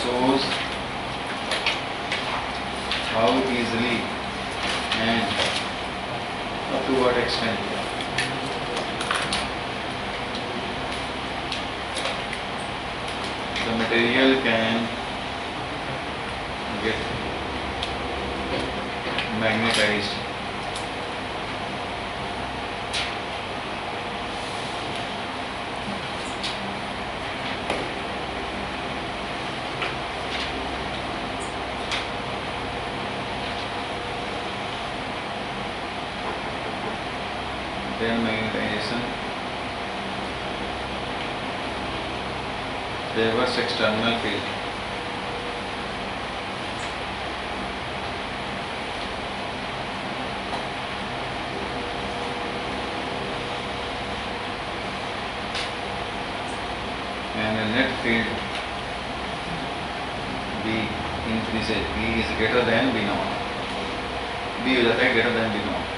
shows how easily and up to what extent the material can get magnetized then magnetization favors external field. And the net field B increases, B is greater than B naught, B हो जाता है greater than B naught.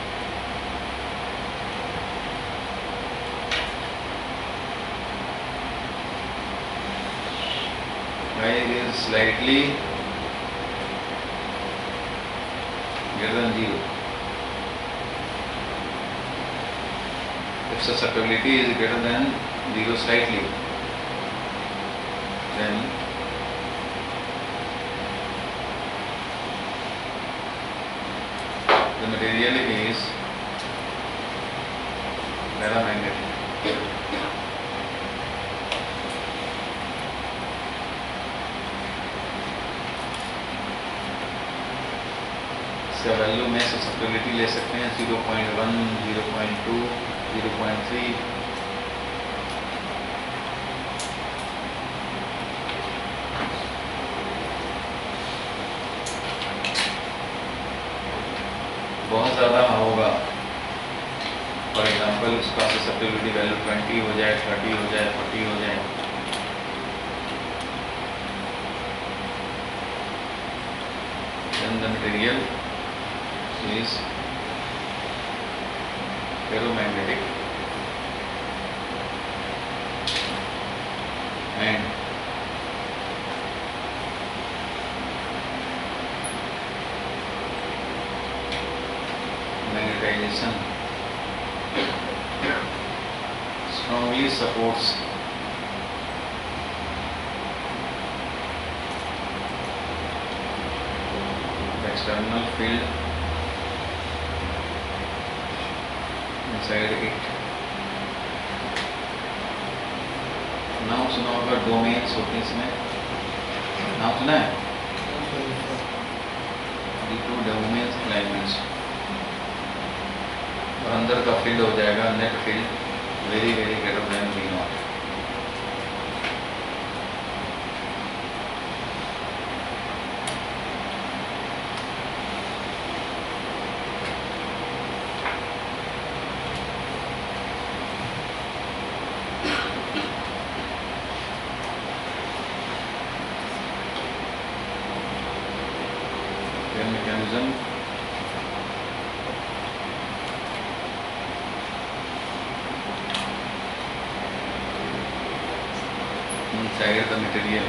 I is slightly greater than 0. If susceptibility is greater than 0 slightly, then the material is paramagnetic. इसका value में susceptibility ले सकते हैं 0.1, 0.2, 0.3, बहुत ज़्यादा होगा। फॉर एग्जांपल उसका ससेप्टिबिलिटी वैल्यू 20 हो जाए, 30 हो जाए, 40 हो जाए, then the material is ferromagnetic and magnetization strongly supports the external field inside it. नाम सुना होगा डोमेन्स होते हैं इसमें, नाम सुना है? डोमेन्स एलाइनमेंट्स, और अंदर का फील्ड हो जाएगा net field very very greater than V naught. Mechanism inside the material,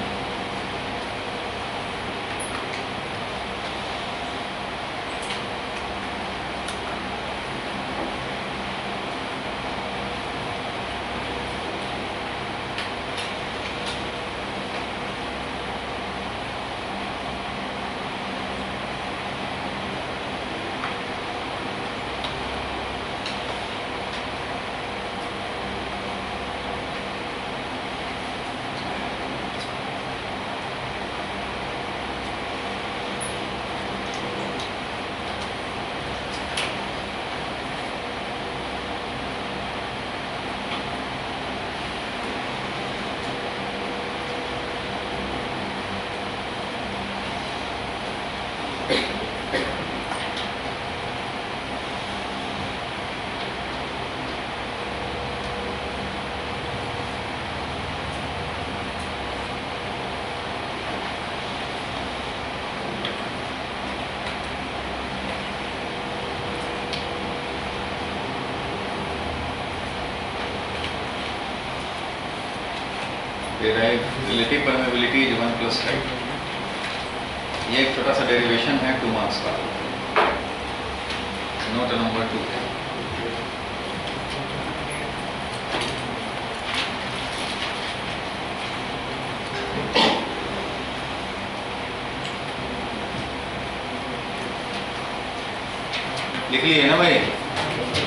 relative permeability is 1 plus height. ये एक छोटा सा डेरिवेशन है 2 मार्क्स का, नोट नंबर 2 है। लिख लिए ना भाई,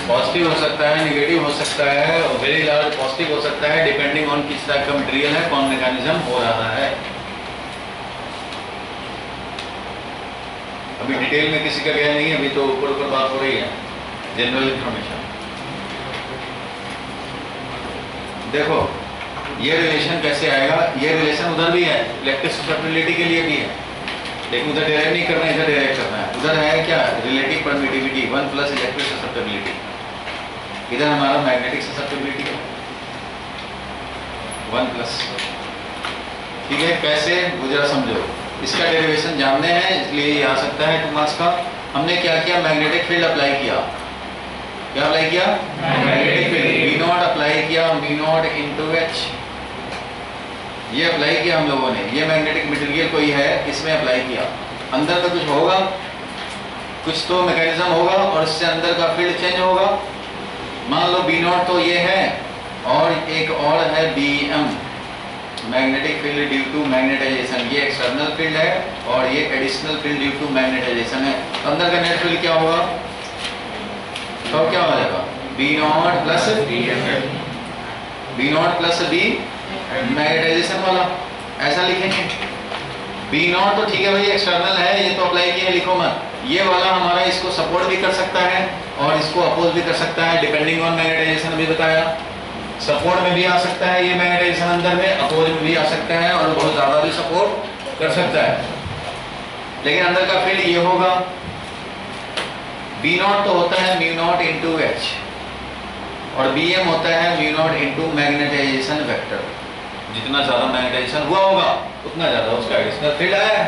पॉजिटिव हो सकता है, नेगेटिव हो सकता है, और वेरी लार्ज पॉजिटिव हो सकता है, डिपेंडिंग ऑन किस टाइप का मटेरियल है, कौन मैकेनिज्म हो रहा है। अभी डिटेल में किसी का गया नहीं है, अभी तो ऊपर ऊपर बात हो रही है, जनरल इंफॉर्मेशन। देखो ये रिलेशन कैसे आएगा, ये रिलेशन उधर भी है, इलेक्ट्रिक ससेप्टिबिलिटी के लिए भी है, लेकिन उधर डिराइव नहीं करना है, इधर डिराइव करना है। उधर है क्या, relative permittivity 1 plus electric susceptibility, इधर हमारा मैग्नेटिक ससेप्टिबिलिटी है 1 प्लस। ठीक है, कैसे वो जरा समझो, इसका डेरिवेशन जानते हैं, इसलिए ये आ सकता है 2 मार्क्स का। हमने क्या किया, मैग्नेटिक फील्ड अप्लाई किया। क्या अप्लाई किया, magnetic field V naught apply किया, वी नॉट इनटू एच, ये अप्लाई किया हम लोगों ने। ये मैग्नेटिक मटेरियल कोई है, इसमें अप्लाई किया। अंदर में कुछ होगा, कुछ तो मैकेनिज्म होगा, और इससे अंदर का फील्ड चेंज होगा। मान लो बी नॉट तो ये है, और एक और है B M, magnetic field due to magnetisation. ये एक्सटर्नल फील्ड है, और ये additional field due to magnetisation है। तो अंदर का नेट फील्ड क्या होगा, तो क्या हो जाएगा, B naught plus B naught plus B magnetisation वाला, ऐसा लिखेंगे। बी नॉट तो ठीक है भाई, एक्सटर्नल है, ये तो अप्लाई किया, लिखो मत। ये वाला हमारा इसको सपोर्ट भी कर सकता है और इसको अपोज भी कर सकता है, डिपेंडिंग ऑन मैग्नेटाइजेशन। अभी बताया, सपोर्ट में भी आ सकता है ये मैग्नेटाइजेशन अंदर में, अपोज में भी आ सकता है, और बहुत ज़्यादा भी सपोर्ट कर सकता है। लेकिन अंदर का फील्ड ये होगा, बी नॉट तो होता है म्यू नॉट इंटू एच, और बी एम होता है mu naught into magnetisation vector. जितना ज़्यादा मैग्नेटाइजेशन हुआ होगा उतना ज़्यादा उसका एडिशनल फील्ड आया है।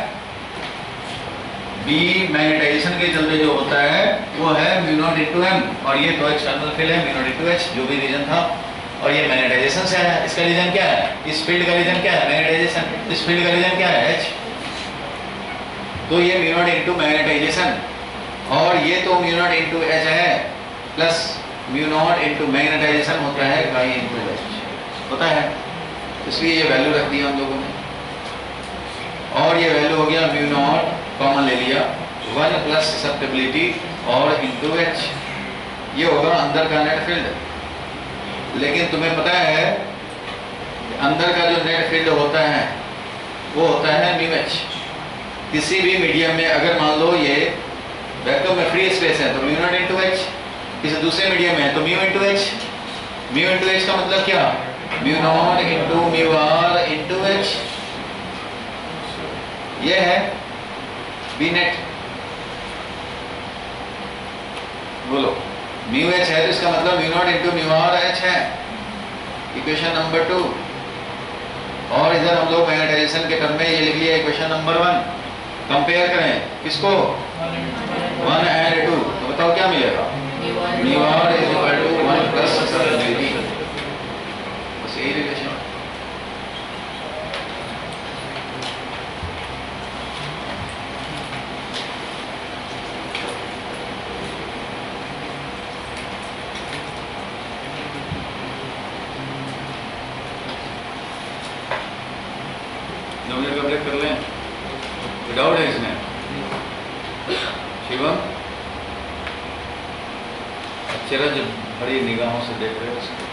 बी मैग्नेटाइजेशन के चलते जो होता है वो है म्यू नॉट इंटू एम, और ये तो एक्सटर्नल फील्ड है म्यू नॉट इंटू एच, जो भी रीजन था, और ये मैग्नेटाइजेशन से है। इसका रीजन क्या है, इस फील्ड का रीजन क्या है, मैग्नेटाइजेशन। इस फील्ड का रीजन क्या है, एच। तो ये म्यू नॉट इंटू मैग्नेटाइजेशन, और ये तो म्यू नॉट इंटू एच है, plus mu naught into magnetisation होता है काई इंटू एच होता है। इसलिए ये वैल्यू रख दिया हम लोगों ने, और ये वैल्यू हो गया म्यू नॉट, कॉमन ले लिया, 1 प्लस ससेप्टिबिलिटी और इंटू एच, ये होगा अंदर का नेट फील्ड। लेकिन तुम्हें पता है अंदर का जो नेट फील्ड होता है वो होता है म्यू एच। किसी भी मीडियम में अगर मान लो ये वैक्यूम में फ्री स्पेस है तो म्यू नॉट इंटू एच, किसी दूसरे मीडियम में है तो mu into H. Mu into H का मतलब क्या, mu naught into mu R into H, ये है बी नेट। बोलो म्यू एच है तो इसका मतलब mu naught into mu R H है, इक्वेशन नंबर 2। और इधर हम लोग मैग्नेटाइजेशन के टर्म में ये लिख लिया इक्वेशन नंबर 1। कंपेयर करें किसको, 1 एंड 2, तो बताओ क्या मिलेगा, mu R is equal to 1 plus substitute, बस यही रिलेशन। कंप्लीट कर लें, डाउट है इसमें शिवम, चेहरा जब बड़ी निगाहों से देख रहे हो उसको,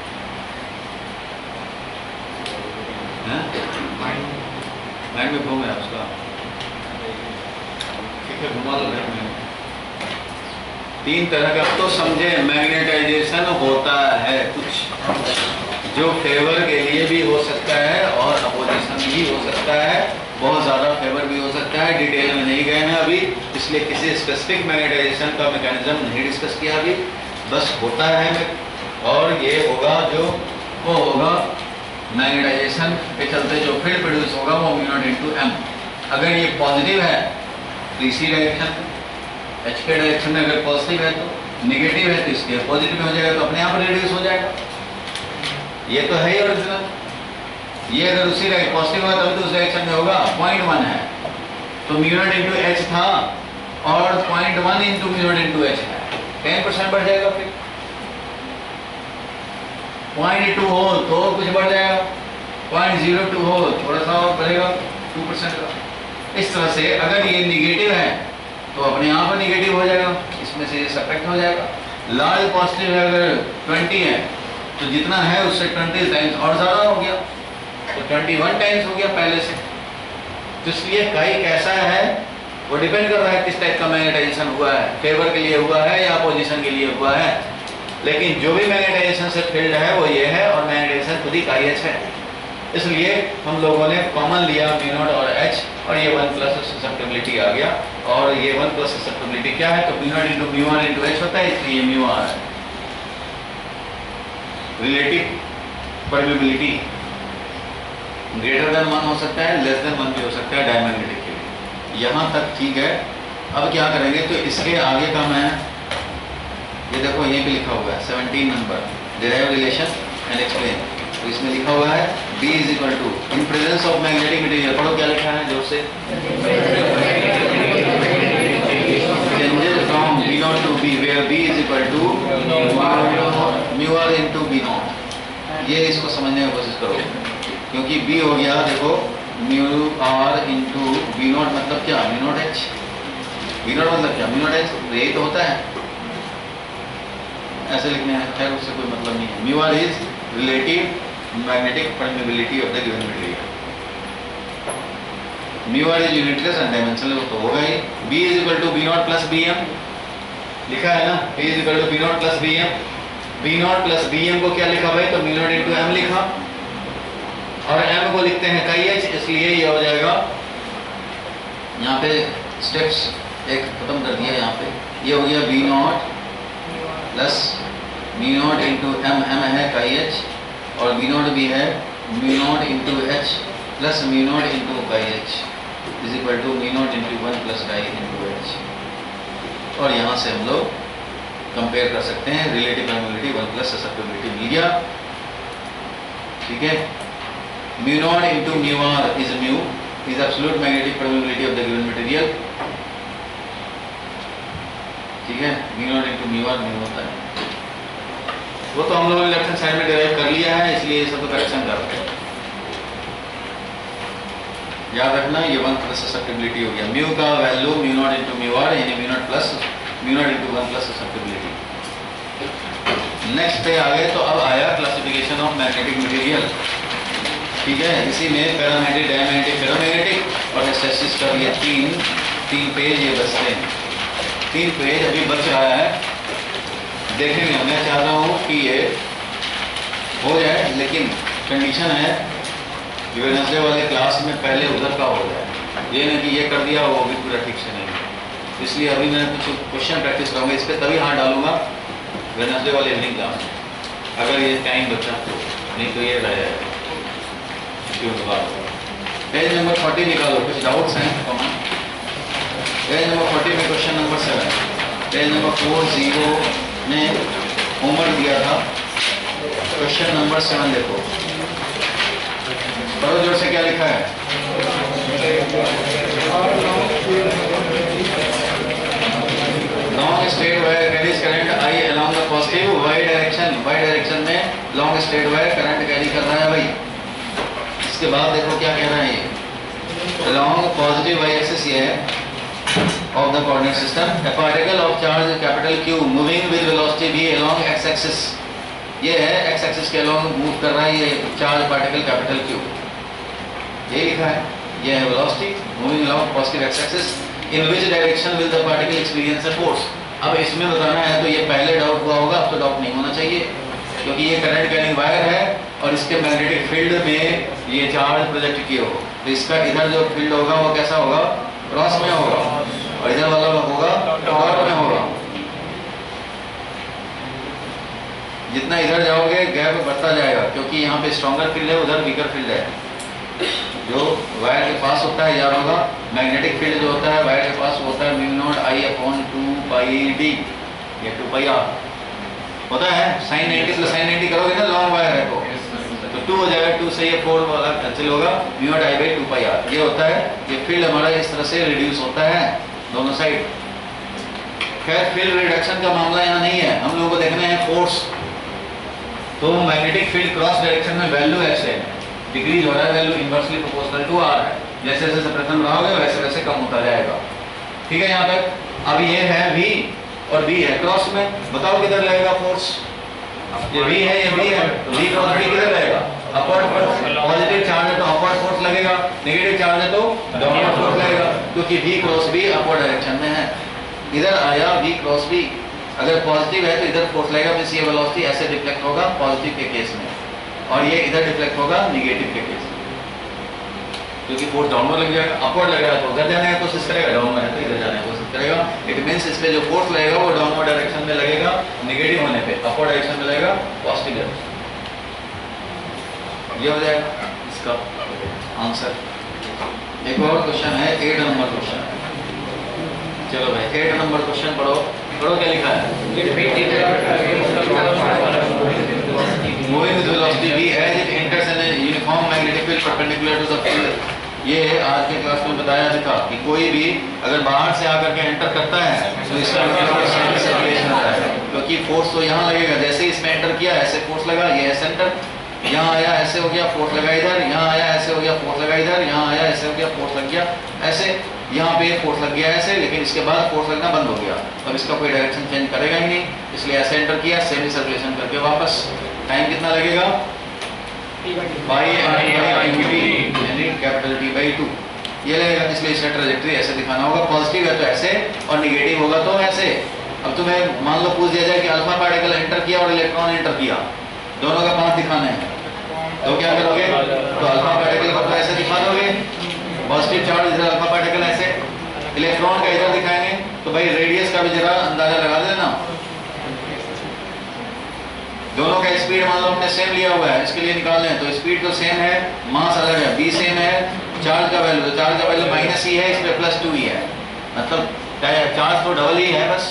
माइंड में घूम रहा है उसका, ठीक है घुमा लो में। 3 तरह का तो समझे, मैग्नेटाइजेशन होता है कुछ जो फेवर के लिए भी हो सकता है और अपोजिशन भी हो सकता है, बहुत ज़्यादा फेवर भी हो सकता है, डिटेल में नहीं गए हैं अभी, इसलिए किसी स्पेसिफिक मैग्नेटाइजेशन का मैकेनिज्म नहीं डिस्कस किया अभी, बस होता है। और ये होगा जो वो होगा मैग्नेटाइजेशन के चलते जो फील्ड प्रोड्यूस होगा वो म्यू नॉट इंटू एम। अगर ये पॉजिटिव है तो इसी डायरेक्शन, एच के डायरेक्शन में, अगर पॉजिटिव है तो, निगेटिव है तो इसके पॉजिटिव में हो जाएगा तो अपने आप रिड्यूस हो जाएगा। ये तो है ही ओरिजिनल, ये अगर उसी पॉजिटिव होगा तभी तो उस डायरेक्शन में होगा। 0.1 है तो म्यू नॉट इंटू एच था और 0.1 into mu naught into H है, 10% बढ़ जाएगा। फिर 0.2 हो तो कुछ बढ़ जाएगा, 0.02 हो थोड़ा सा और बढ़ेगा 2% का। इस तरह से अगर ये निगेटिव है तो अपने आप निगेटिव हो जाएगा, इसमें से ये सब्ट्रैक्ट हो जाएगा। लार्ज पॉजिटिव है अगर 20 है तो जितना है उससे 20 टाइम्स और ज़्यादा हो गया, तो 21 टाइम्स हो गया पहले से। तो इसलिए कई कैसा है वो डिपेंड कर रहा है किस टाइप का मैग्नेटाइजेशन हुआ है, फेवर के लिए हुआ है या अपोजिशन के लिए हुआ है। लेकिन जो भी मैग्नेटाइजेशन से फील्ड है वो ये है, और मैग्नेटाइजेशन खुद ही का एच है। इसलिए हम लोगों ने कॉमन लिया म्यू नॉट और एच, और ये 1 प्लस ससेप्टिबिलिटी आ गया। और ये 1 प्लस ससेप्टिबिलिटी क्या है, तो mu naught into mu R into H होता है, इसलिए म्यू आर है। रिलेटिव परमेबिलिटी ग्रेटर देन 1 हो सकता है, लेस देन 1 भी हो सकता है डायमैग्नेटिक के लिए। यहाँ तक ठीक है। अब क्या करेंगे, तो इसके आगे का मैं ये देखो यहीं पे लिखा हुआ है 17 number, derive relation and explain. तो इसमें लिखा हुआ है B is equal to in presence of magnetic material. पढ़ो क्या लिखा है जोर से, changes from B naught to B where B is equal to mu R into B naught. ये इसको समझने की कोशिश करो, क्योंकि B हो गया देखो mu R into B naught, मतलब क्या, mu naught H. B naught मतलब क्या, म्यू नॉट एच, यही तो होता है, ऐसे लिखने हैं, खैर उससे कोई मतलब नहीं है। Mu R is relative magnetic permeability of the given material. Mu R is unitless and dimensionless, तो होगा ही। B is equal to B naught plus BM लिखा है ना, B is equal to B naught plus BM। B naught plus BM को क्या लिखा भाई, तो म्यू नॉट इंटू M लिखा, और M को लिखते हैं कई H, इसलिए ये हो जाएगा। यहाँ पे स्टेप्स एक खत्म कर दिया, यहाँ पे ये हो गया B naught plus mu naught into M, M है काई H, और B नॉट भी है mu naught into H plus mu naught into chi H is equal to mu naught into 1 plus chi into H। और यहाँ से हम लोग कंपेयर कर सकते हैं, रिलेटिव परमेबिलिटी 1 प्लस ससेप्टिबिलिटी मिल गया, ठीक है। Mu naught into mu R is mu is absolute magnetic permeability of the given material, ठीक है। Mu naught into mu R mu होता है, वो तो हम लोगों ने लेफ्ट हैंड साइड में डिराइव कर लिया है, इसलिए ये सब तो करेक्शन करते हैं। याद रखना ये 1 प्लस ससेप्टिबिलिटी हो गया। म्यू का value mu naught into mu R, यानी mu naught into 1 plus susceptibility. Next पे आ गए, तो अब आया क्लासिफिकेशन ऑफ मैग्नेटिक मटेरियल, ठीक है। इसी में पैरामैग्नेटिक, डायमैग्नेटिक, फेरोमैग्नेटिक और हिस्टैरिसीस का ये तीन पेज ये बचते हैं, 3 पेज अभी बच रहा है, देखेंगे। मैं चाह रहा हूँ कि ये हो जाए, लेकिन कंडीशन है कि वेडनेसडे वाले क्लास में पहले उधर का हो जाए, ये नहीं कि ये कर दिया वो भी पूरा ठीक से नहीं। इसलिए अभी मैं कुछ क्वेश्चन प्रैक्टिस करूँगा, इस पर तभी हाथ डालूंगा वेडनेसडे वाले इवनिंग क्लास में, अगर ये टाइम बचा तो, नहीं तो ये रह जाएगा। पेज नंबर 40 निकालो, कुछ डाउट्स हैं कमेंट? पेज नंबर 40 में क्वेश्चन नंबर 7, पेज नंबर 40 में होमवर्क दिया था, क्वेश्चन नंबर 7 देखो, बड़ो जोर से क्या लिखा है? Long straight wire carries current I along the positive Y direction में long straight wire current carry कर रहा है भाई। इसके बाद देखो क्या कह रहा है ये, अलोंग पॉजिटिव वाई एक्सिस ये है of the coordinate system, a particle of charge capital Q moving with velocity v along x axis, ये है x axis के along मूव कर रहा है ये चार्ज पार्टिकल कैपिटल Q, ये लिखा है, ये है velocity moving along positive x axis, in which direction will the particle experience a force। अब इसमें बताना है तो ये पहले डाउट हुआ होगा, अब तो डाउट नहीं होना चाहिए, क्योंकि ये करंट कैरिंग वायर है और इसके मैग्नेटिक फील्ड में ये चार्ज प्रोजेक्ट किए हो, तो इसका इधर जो फील्ड होगा वो कैसा होगा? क्रॉस में होगा, और इधर वाला होगा डॉट में होगा। जितना इधर जाओगे गैप बढ़ता जाएगा, क्योंकि यहाँ पे स्ट्रॉन्गर फील्ड है, उधर वीकर फील्ड है। जो वायर के पास होता है याद होगा, मैग्नेटिक फील्ड जो होता है वायर के पास होता है म्यू नॉट आई अपॉन 2 पाई डी, ये 2 पाई आर होता है। साइन 90 प्लस साइन 90 करोगे ना लॉन्ग वायर है तो 2 हो जाएगा, 2 से ये 4 वाला कैंसिल होगा, mu naught I by 2 pi R ये होता है। ये फील्ड हमारा इस तरह से रिड्यूस होता है दोनों साइड। खैर फील्ड रिडक्शन का मामला यहाँ नहीं है, हम लोगों को देखना है फोर्स। तो मैग्नेटिक फील्ड क्रॉस डायरेक्शन में वैल्यू ऐसे डिक्रीज हो रहा है, value inversely proportional to R है, जैसे जैसे सेपरेशन रहोगे वैसे वैसे कम होता जाएगा। ठीक है यहाँ तक। अब ये है V और B है क्रॉस में, बताओ किधर लगेगा फोर्स? ये V है, ये B है, V क्रॉस B किधर लगेगा? Upward force. पॉजिटिव चार्ज है तो अपवर्ड फोर्स लगेगा, नेगेटिव चार्ज है तो डाउनवर्ड फोर्स लगेगा, क्योंकि V cross B upward direction में है। इधर आया V क्रॉस B, अगर पॉजिटिव है तो इधर फोर्स लगेगा, मींस ये वेलोसिटी ऐसे डिफ्लेक्ट होगा पॉजिटिव के केस में, और ये इधर डिफ्लेक्ट होगा निगेटिव के केस में, क्योंकि फोर्स डाउनवर्ड लग जाएगा। अपवर्ड लग रहा है तो उधर जाने की कोशिश करेगा, डाउनवर्ड है तो इधर जाने की कोशिश करेगा। इट मींस इस पे जो फोर्स लगेगा वो डाउनवर्ड डायरेक्शन में लगेगा, नेगेटिव होने पे अपवर्ड डायरेक्शन में लगेगा पॉजिटिव डायरेक्शन। ये हो जाएगा इसका आंसर। एक और क्वेश्चन है 8 नंबर क्वेश्चन। चलो भाई 8 नंबर क्वेश्चन पढ़ो, पढ़ो क्या लिखा है? Moving with velocity v as it enters in a uniform magnetic field perpendicular to the field। ये आज के क्लास में बताया था कि कोई भी अगर बाहर से आकर के एंटर करता है तो इसका मतलब सर्कुलेशन होता है, क्योंकि फोर्स तो यहाँ लगेगा, जैसे ही इसमें एंटर किया ऐसे फोर्स लगा, ये है सेंटर, यहाँ आया ऐसे हो गया फोर्स लगा इधर, यहाँ आया ऐसे हो गया फोर्स लगा इधर, यहाँ आया ऐसे हो गया फोर्स लग गया ऐसे, यहाँ पे फोर्स लग गया ऐसे, लेकिन इसके बाद फोर्स लगना बंद हो गया, अब इसका कोई डायरेक्शन चेंज करेगा ही नहीं, इसलिए ऐसे एंटर किया, सेमी सर्कुलेशन करके वापस। टाइम कितना लगेगा? बाई कैपिटल T बाई 2 ये लगेगा, इसलिए इसका ट्रैजेक्टरी ऐसे दिखाना होगा। पॉजिटिव है तो ऐसे और निगेटिव होगा तो ऐसे। अब तुम्हें मान लो पूछ दिया जाए कि अल्फा पार्टिकल एंटर किया और इलेक्ट्रॉन एंटर किया, दोनों का पाथ दिखाना है, तो क्या करोगे? तो अल्फा पार्टिकल को तो ऐसे दिखा दोगे, पॉजिटिव चार्ज इधर अल्फा पार्टिकल ऐसे, इलेक्ट्रॉन का इधर दिखाएंगे, तो भाई रेडियस का भी जरा अंदाजा लगा देना। दोनों का स्पीड मान लो हमने सेम लिया हुआ है, इसके लिए निकालना है तो स्पीड तो सेम है, मास अलग है, b सेम है, चार्ज का वैल्यू -e है, इस पे +2 ही है, मतलब चार्ज तो डबल ही है बस,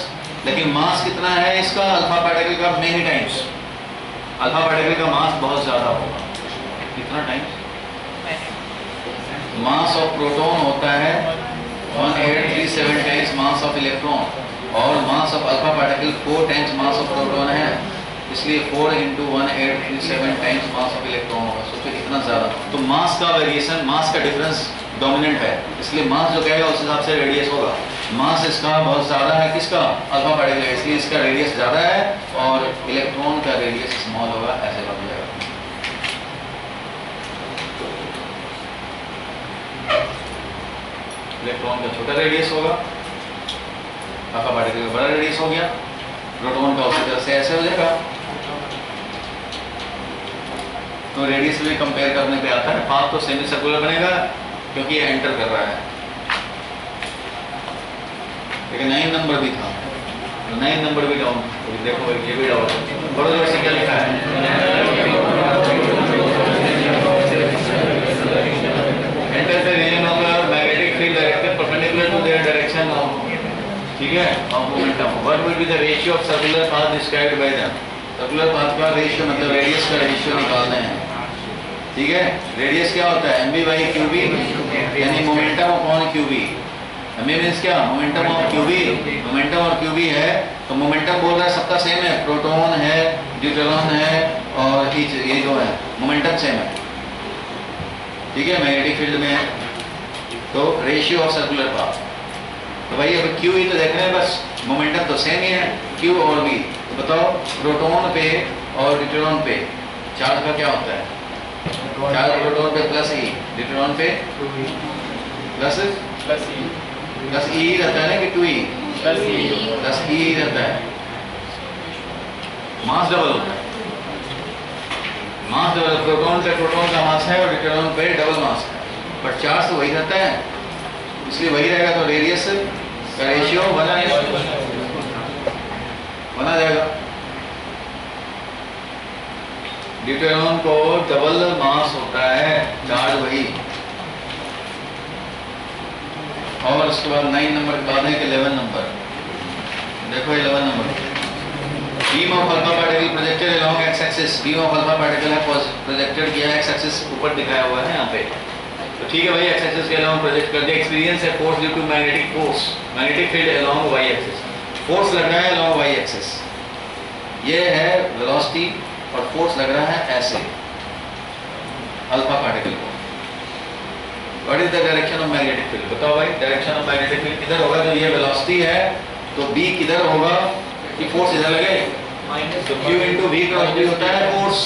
लेकिन मास कितना है इसका अल्फा पार्टिकल का मेनी टाइम्स। अल्फा पार्टिकल का मास बहुत ज्यादा होगा, कितना टाइम्स? मास ऑफ प्रोटॉन होता है 1837 टाइम्स मास ऑफ इलेक्ट्रॉन, और mass of alpha particle 4 times mass of proton है, इसलिए 4 × 1837 टाइम्स मास ऑफ इलेक्ट्रॉन होगा। सोचो इतना ज़्यादा, तो मास का वेरिएशन, मास का डिफरेंस डोमिनेंट है, इसलिए मास जो कहेगा उस हिसाब से रेडियस होगा। मास इसका बहुत ज़्यादा है, किसका? अल्फा पार्टिकल है, इसलिए इसका रेडियस ज़्यादा है और इलेक्ट्रॉन का रेडियस स्मॉल होगा, ऐसे बन जाएगा। इलेक्ट्रॉन का छोटा रेडियस होगा, अल्फा पार्टिकल पार्टिकल बड़ा रेडियस हो गया, प्रोटॉन का उसी तरह से ऐसे हो जाएगा। तो रेडियस भी कंपेयर करने पे आता है, पाथ तो सेमी सर्कुलर बनेगा क्योंकि ये एंटर कर रहा है। लेकिन 9 नंबर भी था, 9 नंबर भी डाउन, देखो ये भी डाउन, बड़े जोर से क्या लिखा है, enter the reason of magnetic field directed perpendicular to their direction of, ठीक है, of momentum. What will be the ratio of circular path described by them. Circular path का रेशियो मतलब रेडियस का रेशियो निकालना है, ठीक है। रेडियस क्या होता है, mv बाई क्यूबी, यानी मोमेंटम अपॉन क्यूबी। हमें मीन्स क्या, मोमेंटम ऑफ क्यूबी, मोमेंटम और क्यूबी है तो मोमेंटम बोल रहा है सबका सेम है, प्रोटॉन है, ड्यूटेरॉन है और ये जो है मोमेंटम सेम है, ठीक है, मैग्नेटिक फील्ड में है। तो रेशियो ऑफ सर्कुलर पाथ, तो भाई अब क्यू ही तो देखना है बस, मोमेंटम तो सेम ही है क्यू और बी। तो बताओ प्रोटॉन पे और ड्यूटेरॉन पे चार्ज का क्या होता है, चार्ज प्रोटॉन पे प्लस ई, ड्यूटेरॉन पे प्लस ई रहता है ना कि 2e प्लस ई रहता है। मास डबल होता है, मास डबल, प्रोटॉन पे प्रोटॉन का मास है और ड्यूटेरॉन पे डबल मास है, बट चार्ज तो वही रहता है, इसलिए वही रहेगा। तो रेडियस का रेशियो बना जाएगा। ड्यूटेरॉन को डबल मास होता है, चार्ज वही। और उसके बाद 9 नंबर के बाद है कि 11 नंबर, देखो 11 number, beam of alpha particle projected along x axis. Beam of alpha particle है प्रोजेक्टेड किया है एक्स एक्सिस, ऊपर दिखाया हुआ है यहाँ पे, तो ठीक है भाई, एक्स एक्सिस के अलोंग प्रोजेक्ट कर दिया। एक्सपीरियंस है force due to magnetic force, magnetic field along Y axis, force लग रहा है अलोंग वाई एक्सिस, ये है वेलोसिटी और फोर्स लग रहा है ऐसे अल्फा पार्टिकल को। What is the direction of magnetic field, बताओ भाई, डायरेक्शन ऑफ मैग्नेटिक फील्ड किधर होगा, जो ये वेलोसिटी है तो बी किधर होगा कि फोर्स इधर लगे, तो Q into V cross B होता है फोर्स।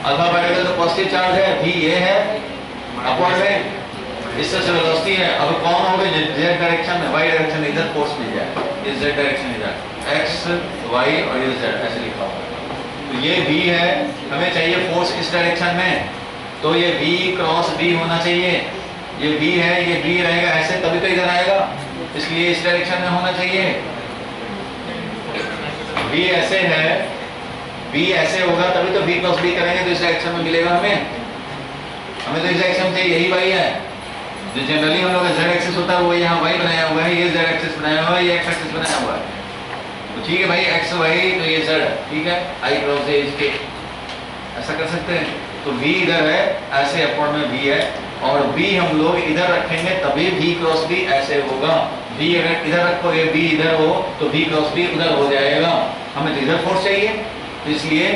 अल्फा पार्टिकल तो पॉजिटिव चार्ज है, V ये है अपवर्ड में, इस तरह से वेलोसिटी है। अब कौन होगा z डायरेक्शन में, y डायरेक्शन में, इधर फोर्स मिल जाए, इस z डायरेक्शन इधर, x y और ये z ऐसे लिखा हुआ है। तो ये V है, हमें चाहिए फोर्स इस डायरेक्शन में, तो ये V क्रॉस B होना चाहिए। ये V है, ये V रहेगा ऐसे, तभी तो इधर आएगा, इसलिए इस डायरेक्शन में होना चाहिए। V ऐसे है, V ऐसे होगा तभी तो V क्रॉस B करेंगे तो इस डायरेक्शन में मिलेगा हमें तो इस डायरेक्शन में यही y है। जो जनरली हम लोग का z एक्सिस होता है वो यहाँ y बनाया हुआ है, ये z एक्सिस बनाया हुआ है, ये x एक्सिस बनाया हुआ है। तो ठीक है भाई, x y तो ये z, ठीक है, I क्रॉस A इसके ऐसा कर सकते हैं। तो V इधर है ऐसे, अपवर्ड में V है, और B हम लोग इधर रखेंगे तभी V क्रॉस B ऐसे होगा। V अगर इधर रखोगे, B इधर हो तो V क्रॉस B उधर हो जाएगा। हमें तो इधर फोर्स चाहिए, तो इसलिए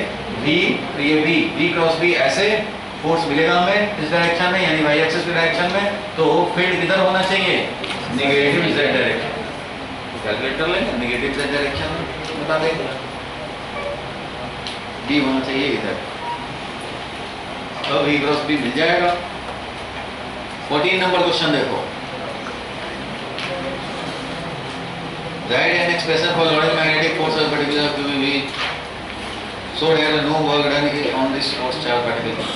V, तो ये V क्रॉस B ऐसे फोर्स मिलेगा हमें इस डायरेक्शन में, यानी y एक्सिस की डायरेक्शन में। तो फील्ड किधर होना चाहिए, नेगेटिव z डायरेक्शन। कैलकुलेट कर लेंगे, नेगेटिव z डायरेक्शन में बता देंगे, B होना चाहिए इधर, तो V क्रॉस B मिल जाएगा। 14 नंबर क्वेश्चन देखो, right an expression for Laurent magnetic force of particular QV so that no work done is on this force charge particle।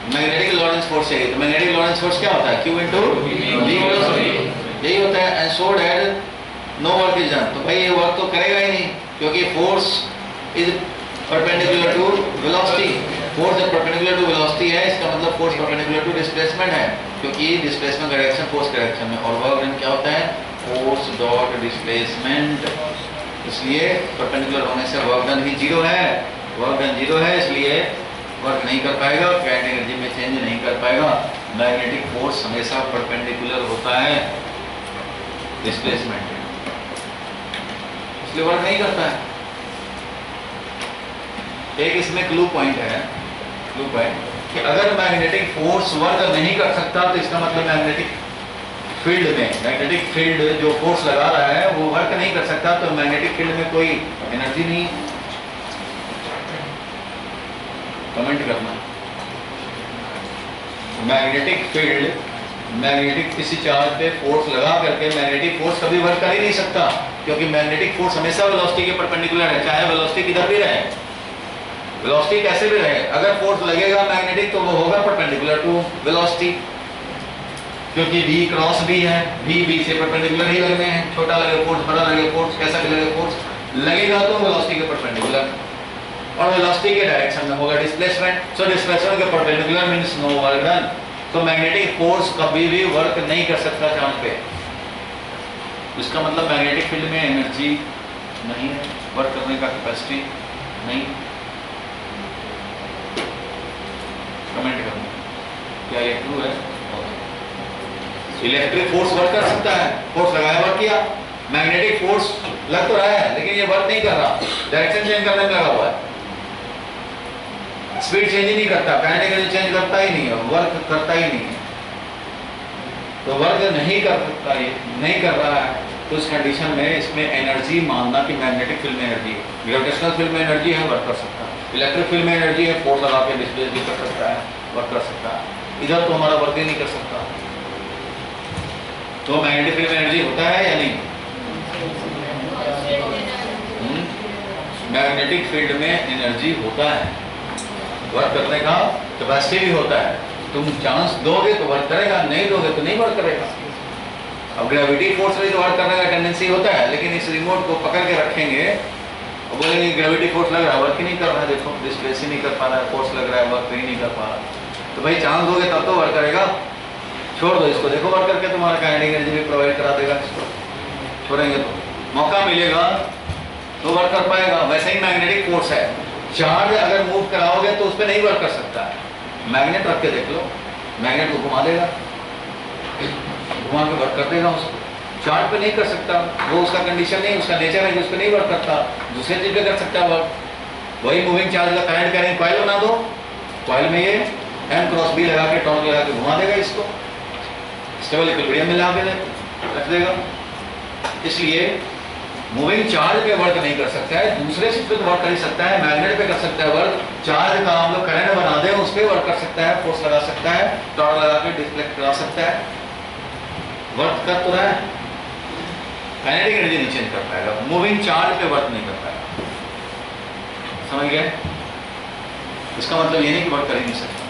Magnetic Lorentz force चाहिए, तो मैग्नेटिक लॉरेंस फोर्स क्या होता है, Q into V cross B, यही होता है। And so that no work is done, तो भाई ये वर्क तो करेगा ही नहीं, क्योंकि force is perpendicular to velocity. Force जब परपेंडिकुलर टू वेलोसिटी है, इसका मतलब फोर्स परपेंडिकुलर टू डिस्प्लेसमेंट है, क्योंकि डिस्प्लेसमेंट का डायरेक्शन फोर्स का डायरेक्शन में, और वर्क डन क्या होता है, फोर्स डॉट डिस्प्लेसमेंट। इसलिए परपेंडिकुलर होने से वर्क डन ही जीरो है, वर्क डन जीरो है, इसलिए वर्क नहीं कर पाएगा, काइनेटिक एनर्जी में चेंज नहीं कर पाएगा। मैग्नेटिक फोर्स हमेशा परपेंडिकुलर होता है डिस्प्लेसमेंट, इसलिए वर्क नहीं करता है। एक इसमें क्लू पॉइंट है, क्लू पॉइंट कि अगर मैग्नेटिक फोर्स वर्क नहीं कर सकता तो इसका मतलब मैग्नेटिक फील्ड में, मैग्नेटिक फील्ड जो फोर्स लगा रहा है वो वर्क नहीं कर सकता, तो मैग्नेटिक फील्ड में कोई एनर्जी नहीं। कमेंट करना, मैग्नेटिक फील्ड, मैग्नेटिक किसी चार्ज पे फोर्स लगा करके मैग्नेटिक फोर्स कभी वर्क कर ही नहीं सकता, क्योंकि मैग्नेटिक फोर्स हमेशा वेलोसिटी के परपेंडिकुलर है, चाहे वेलोसिटी किधर भी रहे, वेलोसिटी कैसे भी रहे, अगर फोर्स लगेगा मैग्नेटिक तो वो होगा परपेंडिकुलर टू वेलोसिटी, क्योंकि v क्रॉस b है, v से परपेंडिकुलर ही लगने हैं, छोटा लगे फोर्स, बड़ा लगे फोर्स, कैसा भी लगे फोर्स लगेगा तो वेलोसिटी के परपेंडिकुलर, और वेलोसिटी के डायरेक्शन में होगा डिस्प्लेसमेंट। सो डिस्प्लेसमेंट के perpendicular means no work done. तो मैग्नेटिक फोर्स कभी भी वर्क नहीं कर सकता चांद पे, इसका मतलब मैग्नेटिक फील्ड में एनर्जी नहीं है, वर्क करने का कैपेसिटी नहीं। कमेंट करना क्या ये ट्रू है? इलेक्ट्रिक फोर्स वर्क कर सकता है, फोर्स लगाया वर्क किया, मैग्नेटिक फोर्स लग तो रहा है लेकिन ये वर्क नहीं कर रहा, डायरेक्शन चेंज करने में लगा हुआ है, स्पीड चेंज ही नहीं करता, काइनेटिक एनर्जी चेंज करता ही नहीं है, वर्क करता ही नहीं है। तो वर्क नहीं कर सकता, ये नहीं कर रहा है, तो इस कंडीशन में इसमें एनर्जी मानना कि मैग्नेटिक फील्ड में एनर्जी है, ग्रेविटेशनल फील्ड में एनर्जी है, वर्क कर सकता है, इलेक्ट्रिक फील्ड में एनर्जी है, फोर्स लगा के डिस्प्लेस भी कर सकता है, वर्क कर सकता है, इधर तो हमारा वर्क ही नहीं कर सकता। तो मैग्नेटिक फील्ड में एनर्जी होता है या नहीं? मैग्नेटिक फील्ड में एनर्जी होता है, वर्क करने का कैपेसिटी भी होता है, तुम चांस दोगे तो वर्क करेगा, नहीं दोगे तो नहीं वर्क करेगा। अब ग्रेविटी फोर्स में तो वर्क करने का टेंडेंसी होता है, लेकिन इस रिमोट को पकड़ के रखेंगे और बोलेंगे ग्रेविटी फोर्स लग रहा है, वर्क ही नहीं कर रहा है, देखो डिस्प्लेस ही नहीं कर पा रहा है, फोर्स लग रहा है, वर्क ही नहीं कर पा रहा, तो भाई चांस दोगे तब तो वर्क करेगा, छोड़ दो इसको, देखो वर्क करके तुम्हारा काइनेटिक एनर्जी भी प्रोवाइड करा देगा, छोड़ेंगे तो मौका मिलेगा तो वर्क कर पाएगा। वैसे ही मैग्नेटिक फोर्स है, चार्ज अगर मूव कराओगे तो उस पर नहीं वर्क कर सकता है, मैग्नेट रख के देख लो, मैग्नेट को घुमा देगा, घुमा के वर्क कर देगा उसको, चार्ज पे नहीं कर सकता, वो उसका कंडीशन नहीं, उसका नेचर है कि उस पर नहीं वर्क करता, दूसरे चीज पे कर सकता है वर्क। वही मूविंग चार्ज का करंट करेंगे, कॉइल बना दो, कॉइल में ये M क्रॉस B लगा के टॉर्क लगा के घुमा देगा, इसको स्टेबल इक्विलिब्रियम में ला के रख देगा। इसलिए मूविंग चार्ज पे वर्क नहीं कर सकता है, दूसरे चीज पे तो वर्क कर ही सकता है, मैग्नेट पे कर सकता है वर्क, चार्ज का हम लोग करंट बना दें उस पर वर्क कर सकता है, फोर्स लगा सकता है, टॉर्क लगा के डिफ्लेक्ट करा सकता है, वर्क कर तो रहा है, काइनेटिक एनर्जी नहीं चेंज कर पाएगा, मूविंग चार्ज पे वर्क नहीं कर पाएगा। समझ गए? इसका मतलब ये नहीं कि वर्क कर ही नहीं सकता।